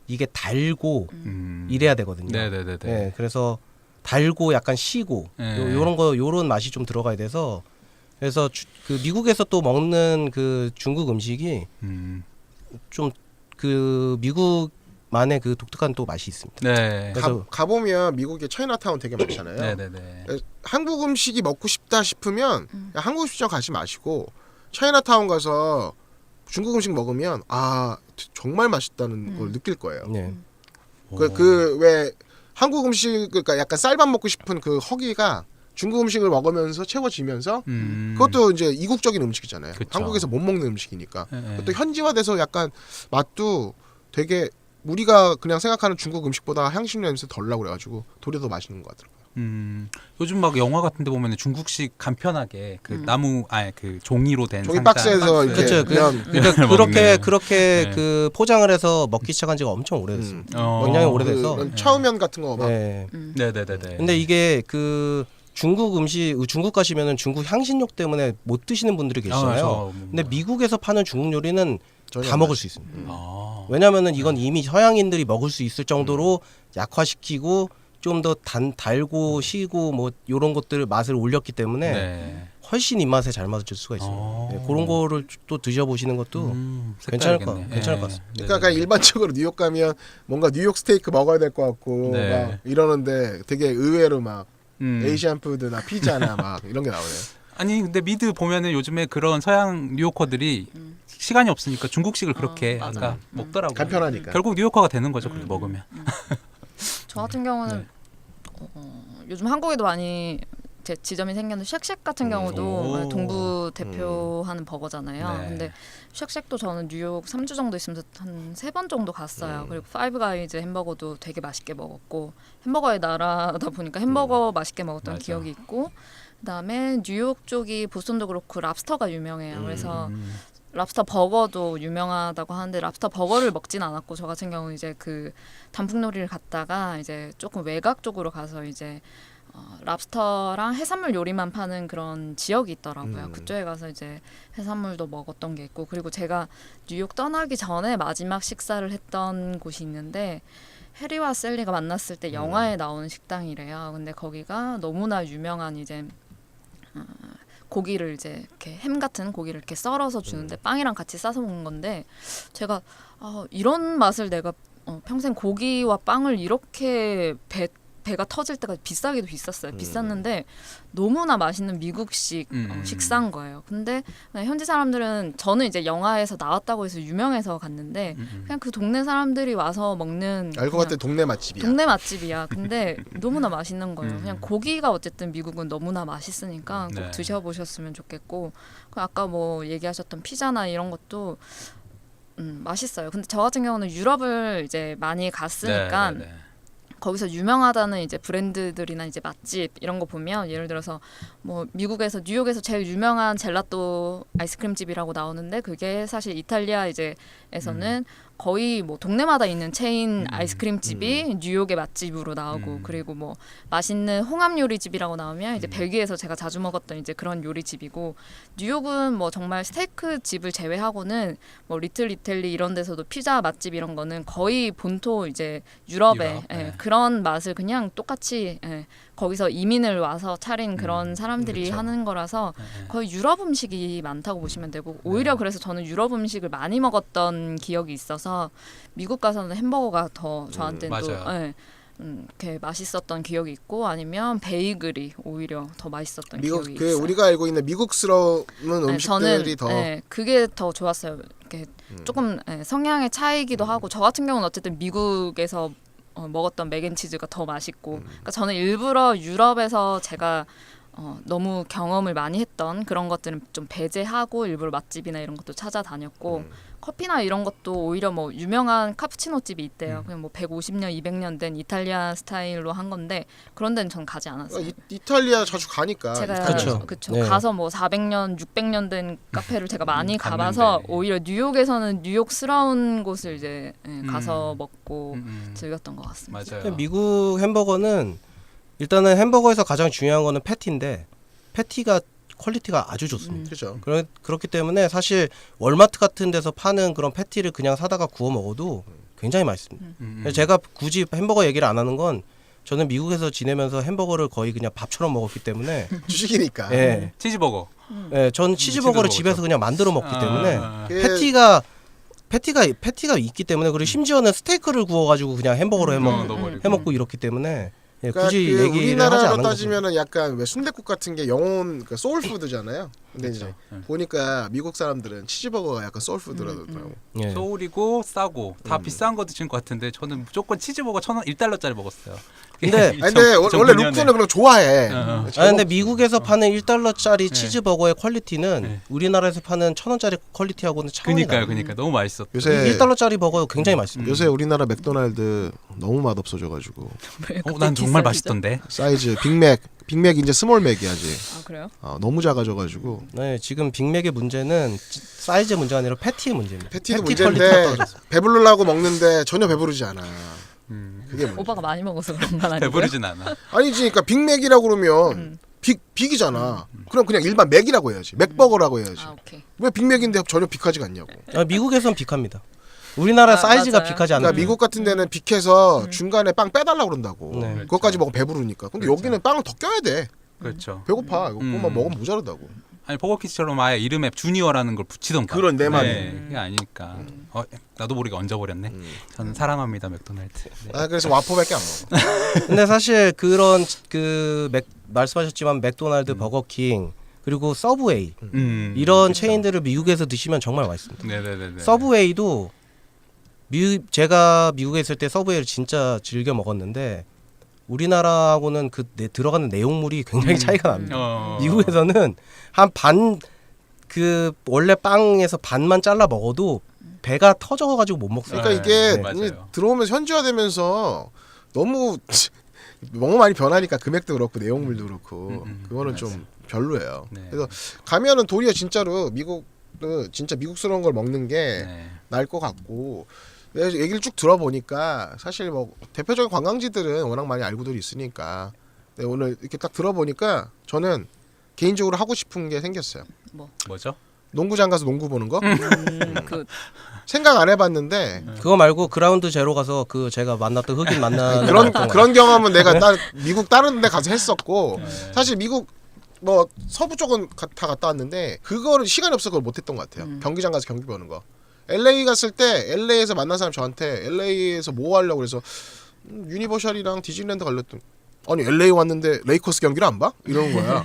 이게 달고 이래야 되거든요. 네네네. 예, 그래서 달고 약간 시고 요런 맛이 좀 들어가야 돼서 그래서 그 미국에서 또 먹는 그 중국 음식이 좀 그 미국만의 그 독특한 또 맛이 있습니다. 네. 그래서 가보면 미국에 차이나타운 되게 많잖아요. 네네네. 한국 음식이 먹고 싶다 싶으면 그냥 한국 음식점 가지 마시고 차이나타운 가서 중국 음식 먹으면 정말 맛있다는 걸 느낄 거예요. 네. 그 왜 한국 음식 그러니까 약간 쌀밥 먹고 싶은 그 허기가 중국 음식을 먹으면서 채워지면서 그것도 이제 이국적인 음식이잖아요. 그쵸. 한국에서 못 먹는 음식이니까. 네. 또 현지화돼서 약간 맛도 되게 우리가 그냥 생각하는 중국 음식보다 향신료 냄새 덜 나고 그래가지고 도리어 더 맛있는 것 같더라고요. 요즘 막 영화 같은데 보면 중국식 간편하게 그 나무 그 종이로 된 종이 상자, 박스에서 이렇게 그렇죠. 그냥 그러니까 그렇게 네. 그 포장을 해서 먹기 시작한 지가 엄청 오래됐습니다. 굉장히 오래돼서. 그 처음면 같은 거 막. 네. 네네네. 근데 이게 그 중국 가시면은 중국 향신료 때문에 못 드시는 분들이 계시잖아요. 근데 미국에서 파는 중국 요리는 다 먹을 수 있습니다. 왜냐면은 이건 이미 서양인들이 먹을 수 있을 정도로 약화시키고 좀 더 달고 시고 뭐 요런 것들 맛을 올렸기 때문에 훨씬 입맛에 잘 맞을 수가 있어요. 네, 그런 거를 또 드셔보시는 것도 괜찮을 것 같습니다. 그러니까 일반적으로 뉴욕 가면 뭔가 뉴욕 스테이크 먹어야 될 것 같고 막 이러는데 되게 의외로 막 에이시안 푸드나 피자나 막 이런 게 나오네요. 아니 근데 미드 보면은 요즘에 그런 서양 뉴요커들이 시간이 없으니까 중국식을 그렇게 아까 먹더라고요. 간편하니까. 결국 뉴요커가 되는 거죠. 그렇게 먹으면. 저 같은 경우는 요즘 한국에도 많이 제 지점이 생겼는데 쉑쉑 같은 경우도 동부 대표하는 버거잖아요. 근데 쉑쉑도 저는 뉴욕 3주 정도 있으면서 한 3번 정도 갔어요. 그리고 파이브 가이즈 햄버거도 되게 맛있게 먹었고 햄버거의 나라다 보니까 햄버거 맛있게 먹었던 기억이 있고 그다음에 뉴욕 쪽이 보스턴도 그렇고 랍스터가 유명해요. 그래서 랍스터 버거도 유명하다고 하는데 랍스터 버거를 먹진 않았고 저 같은 경우 이제 그 단풍놀이를 갔다가 이제 조금 외곽 쪽으로 가서 이제 랍스터랑 해산물 요리만 파는 그런 지역이 있더라고요. 그쪽에 가서 이제 해산물도 먹었던 게 있고 그리고 제가 뉴욕 떠나기 전에 마지막 식사를 했던 곳이 있는데 해리와 셀리가 만났을 때 영화에 나오는 식당이래요. 근데 거기가 너무나 유명한 이제 고기를 이제 이렇게 햄 같은 고기를 이렇게 썰어서 주는데 빵이랑 같이 싸서 먹는 건데 제가 이런 맛을 내가 평생 고기와 빵을 이렇게 배가 터질 때가 비싸기도 비쌌어요. 비쌌는데 너무나 맛있는 미국식 식사인 거예요. 근데 현지 사람들은 저는 이제 영화에서 나왔다고 해서 유명해서 갔는데 그냥 그 동네 사람들이 와서 먹는 알고 봤더니 동네 맛집이야. 동네 맛집이야. 근데 너무나 맛있는 거예요. 그냥 고기가 어쨌든 미국은 너무나 맛있으니까 꼭 드셔보셨으면 좋겠고 아까 뭐 얘기하셨던 피자나 이런 것도 맛있어요. 근데 저 같은 경우는 유럽을 이제 많이 갔으니까 네. 거기서 유명하다는 이제 브랜드들이나 이제 맛집 이런 거 보면 예를 들어서 뭐 미국에서 뉴욕에서 제일 유명한 젤라또 아이스크림집이라고 나오는데 그게 사실 이탈리아 이제에서는 거의 뭐 동네마다 있는 체인 아이스크림집이 뉴욕의 맛집으로 나오고 그리고 뭐 맛있는 홍합 요리집이라고 나오면 이제 벨기에에서 제가 자주 먹었던 이제 그런 요리집이고 뉴욕은 뭐 정말 스테이크 집을 제외하고는 뭐 리틀 이탈리 이런 데서도 피자 맛집 이런 거는 거의 본토 이제 유럽의 유럽, 예, 네. 그런 맛을 그냥 똑같이 예, 거기서 이민을 와서 차린 그런 사람들이 그렇죠. 하는 거라서 네. 거의 유럽 음식이 많다고 보시면 되고 오히려 그래서 저는 유럽 음식을 많이 먹었던 기억이 있어서 미국 가서는 햄버거가 더 저한테는 또 맞아요. 예, 이렇게 맛있었던 기억이 있고 아니면 베이글이 오히려 더 맛있었던 미국 기억이 그 있어요. 우리가 알고 있는 미국스러운 네, 음식들이 저는 더 예, 그게 더 좋았어요. 이렇게 조금 예, 성향의 차이기도 하고 저 같은 경우는 어쨌든 미국에서 먹었던 맥앤치즈가 더 맛있고 그러니까 저는 일부러 유럽에서 제가 너무 경험을 많이 했던 그런 것들은 좀 배제하고 일부러 맛집이나 이런 것도 찾아다녔고 커피나 이런 것도 오히려 뭐 유명한 카푸치노 집이 있대요. 그냥 뭐 150년, 200년 된 이탈리아 스타일로 한 건데 그런 데는 전 가지 않았어요. 이탈리아 자주 가니까 제가 이탈리아에서. 그쵸. 네. 가서 뭐 400년, 600년 된 카페를 제가 많이 갔는데. 가봐서 오히려 뉴욕에서는 뉴욕스러운 곳을 이제 가서 먹고 즐겼던 것 같습니다. 맞아요. 미국 햄버거는 일단은 햄버거에서 가장 중요한 거는 패티인데 패티가 퀄리티가 아주 좋습니다. 그렇죠. 그렇기 때문에 사실 월마트 같은 데서 파는 그런 패티를 그냥 사다가 구워 먹어도 굉장히 맛있습니다. 그래서 제가 굳이 햄버거 얘기를 안 하는 건 저는 미국에서 지내면서 햄버거를 거의 그냥 밥처럼 먹었기 때문에 주식이니까. 예, 치즈버거. 예, 전 치즈버거를 치즈버거죠. 집에서 그냥 만들어 먹기 때문에 그- 패티가 있기 때문에 그리고 심지어는 스테이크를 구워가지고 그냥 햄버거로 해먹고 이렇기 때문에 예, 그러니까 굳이 그 얘기를 하지 우리나라로 않은 거죠. 따지면은 약간 왜 순댓국 같은 게 영혼 그 소울푸드잖아요. 근데 이제 보니까 미국 사람들은 치즈버거가 약간 소울푸드라더라고. 예. 소울이고 싸고 다 비싼 거 드신 것 같은데 저는 무조건 치즈버거 1,000원 1달러짜리 먹었어요. 근데- 아니 근데 원래 루크는 그런 좋아해. 근데 미국에서 파는 1달러짜리 네. 치즈버거의 퀄리티는 네. 우리나라에서 파는 1,000원짜리 퀄리티하고는 차원이 나요. 그러니까 너무 맛있었. 요새 1달러짜리 버거 굉장히 맛있습니다. 요새 우리나라 맥도날드 너무 맛없어져가지고 난 정말 맛있던데. 사이즈 빅맥 이제 스몰 맥이야지. 아 그래요? 너무 작아져가지고 네, 지금 빅맥의 문제는 사이즈 문제가 아니라 패티의 문제입니다. 패티도 패티 퀄리티가 문제인데 떨어졌어요. 배부르려고 먹는데 전혀 배부르지 않아. 그게 문제. 오빠가 많이 먹어서 그런 건 아니고요? 배부르진 않아. 아니지, 그러니까 빅맥이라고 그러면 빅이잖아. 그럼 그냥 일반 맥이라고 해야지. 맥버거라고 해야지. 아 오케이. 왜 빅맥인데 전혀 빅하지가 않냐고. 미국에선 빅합니다. 우리나라 사이즈가 맞아요. 빅하지 않아요. 그러니까 미국 같은 데는 빅해서 중간에 빵 빼달라고 그런다고. 네. 그것까지 먹으면 배부르니까. 근데 여기는 빵을 더 껴야 돼. 그렇죠. 배고파. 이거만 먹으면 모자르다고. 아니 버거키즈처럼 아예 이름에 주니어라는 걸 붙이던가. 그런 내 말이. 그게 아니니까. 나도 모르게 얹어버렸네. 저는 사랑합니다 맥도날드. 네. 그래서 와퍼밖에 안 먹어. 근데 사실 그런 말씀하셨지만 맥도날드, 버거킹 그리고 서브웨이 이런 체인들을 미국에서 드시면 정말 맛있습니다. 네네네. 서브웨이도 제가 미국에 있을 때 서브웨이를 진짜 즐겨 먹었는데 우리나라하고는 들어가는 내용물이 굉장히 차이가 납니다. 미국에서는 한 원래 빵에서 반만 잘라 먹어도 배가 터져가지고 못 먹어요. 그러니까 이게 맞아요. 들어오면서 현지화되면서 너무 많이 변하니까 금액도 그렇고 내용물도 그렇고 그거는 좀 별로예요. 네. 그래서 가면은 도리어 진짜로 진짜 미국스러운 걸 먹는 게 나을 것 같고 내가 얘기를 쭉 들어보니까 사실 뭐 대표적인 관광지들은 워낙 많이 알고들 있으니까 오늘 이렇게 딱 들어보니까 저는 개인적으로 하고 싶은 게 생겼어요. 뭐죠? 농구장 가서 농구 보는 거? 그 생각 안 해봤는데 그거 말고 그라운드 제로 가서 제가 만났던 흑인 만나는 그런 경험은 내가 미국 다른 데 가서 했었고 사실 미국 뭐 서부 쪽은 다 갔다 왔는데 그거를 시간이 없어서 그걸 못했던 것 같아요. 경기장 가서 경기 보는 거. LA 갔을 때 LA에서 만난 사람 저한테 LA에서 뭐 하려고 그래서 유니버셜이랑 디즈니랜드 갈렸던 아니 LA 왔는데 레이커스 경기를 안 봐? 이러는 거야.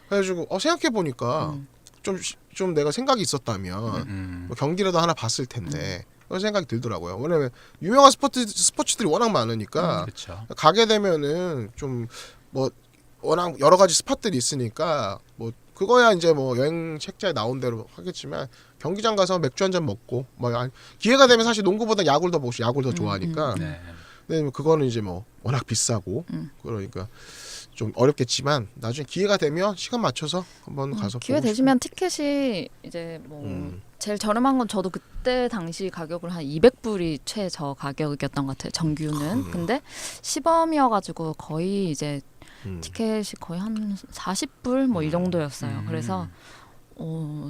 그래가지고 생각해 보니까 좀 내가 생각이 있었다면 뭐 경기라도 하나 봤을 텐데 그런 생각이 들더라고요. 왜냐면 유명한 스포츠들이 워낙 많으니까 그렇죠. 가게 되면은 좀 뭐 워낙 여러 가지 스팟들이 있으니까 뭐 그거야 이제 뭐 여행 책자에 나온 대로 하겠지만 경기장 가서 맥주 한 잔 먹고 뭐 기회가 되면 사실 농구보다 야구를 더 보고 야구를 더 좋아하니까 네. 근데 그거는 이제 뭐 워낙 비싸고 그러니까 좀 어렵겠지만 나중에 기회가 되면 시간 맞춰서 한번 가서 기회 보고 되시면 티켓이 이제 뭐 제일 저렴한 건 저도 그때 당시 가격으로 한 200불이 최저 가격이었던 것 같아요. 정규는. 근데 시범이어가지고 거의 이제 티켓이 거의 한 40불 뭐 이 정도였어요. 그래서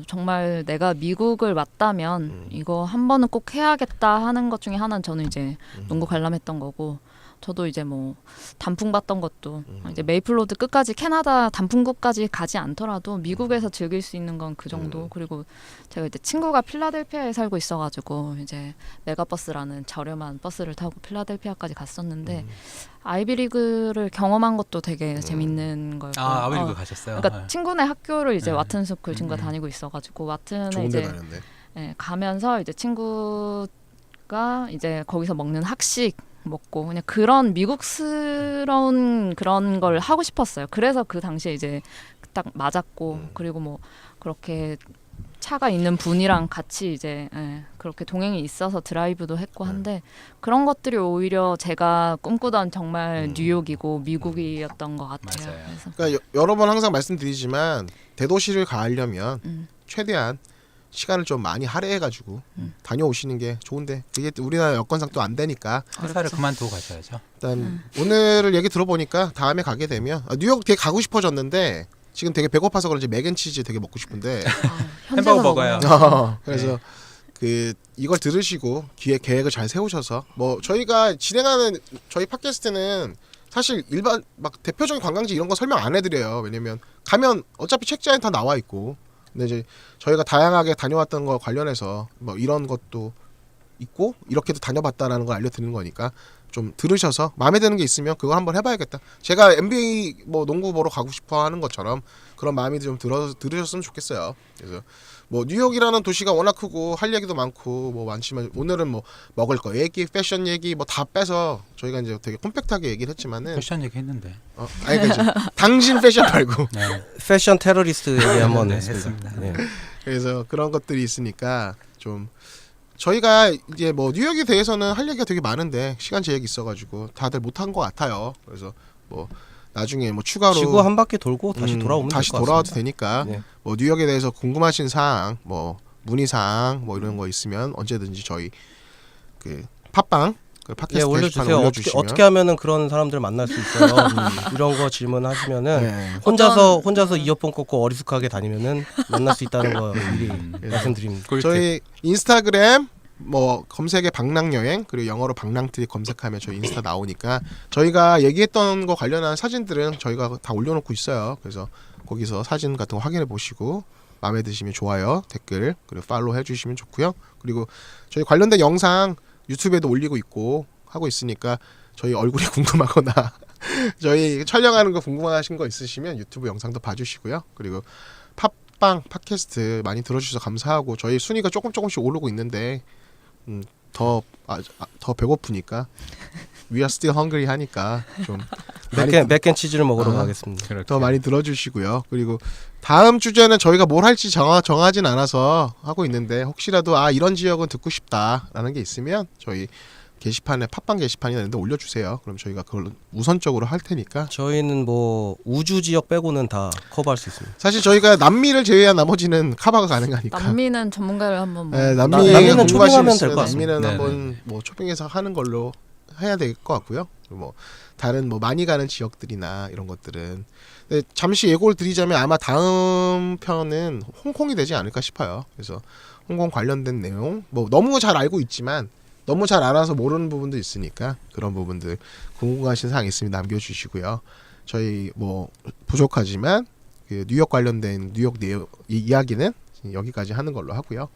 정말 내가 미국을 왔다면 이거 한 번은 꼭 해야겠다 하는 것 중에 하나는 저는 이제 농구 관람했던 거고 저도 이제 뭐 단풍 봤던 것도 이제 메이플로드 끝까지 캐나다 단풍구까지 가지 않더라도 미국에서 즐길 수 있는 건 그 정도. 그리고 제가 이제 친구가 필라델피아에 살고 있어가지고 이제 메가버스라는 저렴한 버스를 타고 필라델피아까지 갔었는데 아이비리그를 경험한 것도 되게 재밌는 거였고. 아, 아메리카 가셨어요? 그러니까 네. 친구네 학교를 이제 네. 와튼스쿨 친구가 다니고 있어가지고 와튼에 좋은데 이제 다녔네. 가면서 이제 친구가 이제 거기서 먹는 학식 먹고 그냥 그런 미국스러운 그런 걸 하고 싶었어요. 그래서 그 당시에 이제 딱 맞았고 그리고 뭐 그렇게 차가 있는 분이랑 같이 이제 그렇게 동행이 있어서 드라이브도 했고 한데 그런 것들이 오히려 제가 꿈꾸던 정말 뉴욕이고 미국이었던 것 같아요. 맞아요. 그래서 그러니까 여러 번 항상 말씀드리지만 대도시를 가려면 최대한 시간을 좀 많이 할애해가지고 다녀오시는 게 좋은데 그게 또 우리나라 여건상 또 안 되니까 회사를 그만두고 가셔야죠. 일단 오늘 얘기 들어보니까 다음에 가게 되면 뉴욕 되게 가고 싶어졌는데 지금 되게 배고파서 그런지 맥앤치즈 되게 먹고 싶은데 햄버거 먹어요. 그래서 그 이걸 들으시고 계획을 잘 세우셔서 뭐 저희가 진행하는 저희 팟캐스트는 사실 일반 막 대표적인 관광지 이런 거 설명 안 해드려요. 왜냐면 가면 어차피 책자에 다 나와 있고 근데 이제 저희가 다양하게 다녀왔던 거 관련해서 뭐 이런 것도 있고 이렇게도 다녀봤다라는 걸 알려드리는 거니까 좀 들으셔서 마음에 드는 게 있으면 그거 한번 해봐야겠다. 제가 NBA 뭐 농구 보러 가고 싶어 하는 것처럼 그런 마음이 좀 들으셨으면 좋겠어요. 그래서 뭐 뉴욕이라는 도시가 워낙 크고 할 얘기도 많고 뭐 많지만 오늘은 뭐 먹을 거 얘기, 패션 얘기 뭐 다 빼서 저희가 이제 되게 콤팩트하게 얘기를 했지만은 패션 얘기 했는데. 아니 그러니까 당신 패션 말고 네. 패션 테러리스트 얘기 한번 네, 했습니다. 했습니다. 네. 그래서 그런 것들이 있으니까 좀 저희가 이제 뭐 뉴욕에 대해서는 할 얘기가 되게 많은데 시간 제약이 있어가지고 다들 못한 것 같아요. 그래서 뭐 나중에 뭐 추가로 지구 한 바퀴 돌고 다시 돌아오면 다시 될 것 돌아와도 같습니다. 되니까 네. 뭐 뉴욕에 대해서 궁금하신 사항 뭐 문의 사항 뭐 이런 거 있으면 언제든지 저희 그 팟빵 그 네, 팟캐스트 게시판에 올려주세요. 올려주시면 어떻게 하면은 그런 사람들 만날 수 있어요? 이런 거 질문하시면은 네. 혼자서 이어폰 꽂고 어리숙하게 다니면은 만날 수 있다는 거 미리 말씀드립니다. 꿀팁. 저희 인스타그램 뭐 검색에 방랑여행 그리고 영어로 방랑트리 검색하면 저희 인스타 나오니까 저희가 얘기했던 거 관련한 사진들은 저희가 다 올려놓고 있어요. 그래서 거기서 사진 같은 거 확인해 보시고 마음에 드시면 좋아요, 댓글 그리고 팔로우 해주시면 좋고요. 그리고 저희 관련된 영상 유튜브에도 올리고 있고 하고 있으니까 저희 얼굴이 궁금하거나 저희 촬영하는 거 궁금하신 거 있으시면 유튜브 영상도 봐주시고요. 그리고 팟빵 팟캐스트 많이 들어주셔서 감사하고 저희 순위가 조금씩 오르고 있는데 더 배고프니까 We are still hungry 하니까 좀 맥앤치즈를 먹으러 가겠습니다. 그렇게. 더 많이 들어주시고요. 그리고 다음 주제는 저희가 뭘 할지 정하진 않아서 하고 있는데 혹시라도 이런 지역은 듣고 싶다라는 게 있으면 저희 게시판에 팟빵 게시판이나 이런 데 올려주세요. 그럼 저희가 그걸 우선적으로 할 테니까 저희는 뭐 우주 지역 빼고는 다 커버할 수 있습니다. 사실 저희가 남미를 제외한 나머지는 커버가 가능하니까 남미는 전문가를 한번 뭐 네, 남미는 초빙하면 될것 같습니다. 남미는 네네. 한번 뭐 초빙해서 하는 걸로 해야 될 것 같고요. 뭐 다른 뭐 많이 가는 지역들이나 이런 것들은 근데 잠시 예고를 드리자면 아마 다음 편은 홍콩이 되지 않을까 싶어요. 그래서 홍콩 관련된 내용 뭐 너무 잘 알고 있지만 너무 잘 알아서 모르는 부분도 있으니까 그런 부분들 궁금하신 사항 있으면 남겨주시고요. 저희 뭐 부족하지만 그 뉴욕 관련된 뉴욕 내용 이야기는 여기까지 하는 걸로 하고요.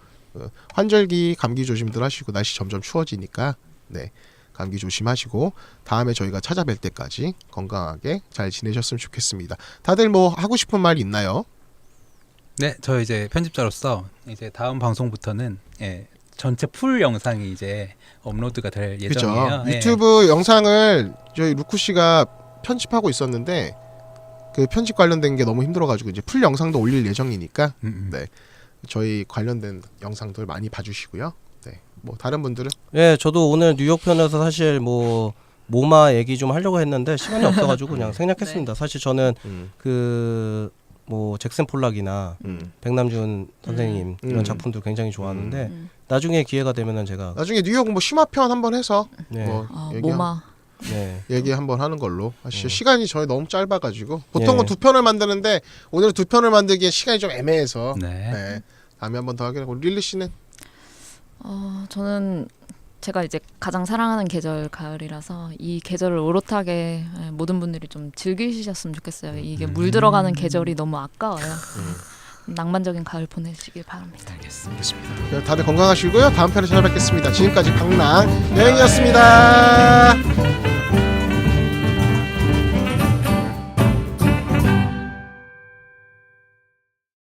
환절기 감기 조심들 하시고 날씨 점점 추워지니까 네 감기 조심하시고 다음에 저희가 찾아뵐 때까지 건강하게 잘 지내셨으면 좋겠습니다. 다들 뭐 하고 싶은 말 있나요? 네, 저 이제 편집자로서 이제 다음 방송부터는 전체 풀 영상이 이제 업로드가 될 예정이에요. 그죠? 유튜브 영상을 저희 루쿠 씨가 편집하고 있었는데 그 편집 관련된 게 너무 힘들어가지고 이제 풀 영상도 올릴 예정이니까 네 저희 관련된 영상들 많이 봐주시고요. 네, 뭐 다른 분들은 예, 저도 오늘 뉴욕 편에서 사실 뭐 모마 얘기 좀 하려고 했는데 시간이 없어가지고 그냥 생략했습니다. 사실 저는 그 뭐 잭슨 폴락이나 백남준 선생님 이런 작품도 굉장히 좋아하는데 나중에 기회가 되면은 제가 나중에 뉴욕 뭐 심화편 한번 해서 네. 뭐 모마. 네. 얘기 한번 하는 걸로 하시죠. 시간이 저희 너무 짧아가지고 보통은 두 편을 만드는데 오늘 두 편을 만들기에 시간이 좀 애매해서 네. 다음에 한번 더 하기로. 릴리 씨는? 저는 제가 이제 가장 사랑하는 계절 가을이라서 이 계절을 오롯하게 모든 분들이 좀 즐기셨으면 좋겠어요. 이게 물 들어가는 계절이 너무 아까워요. 낭만적인 가을 보내시길 바랍니다. 알겠습니다. 다들 건강하시고요. 다음 편에 찾아뵙겠습니다. 지금까지 강랑 여행이었습니다.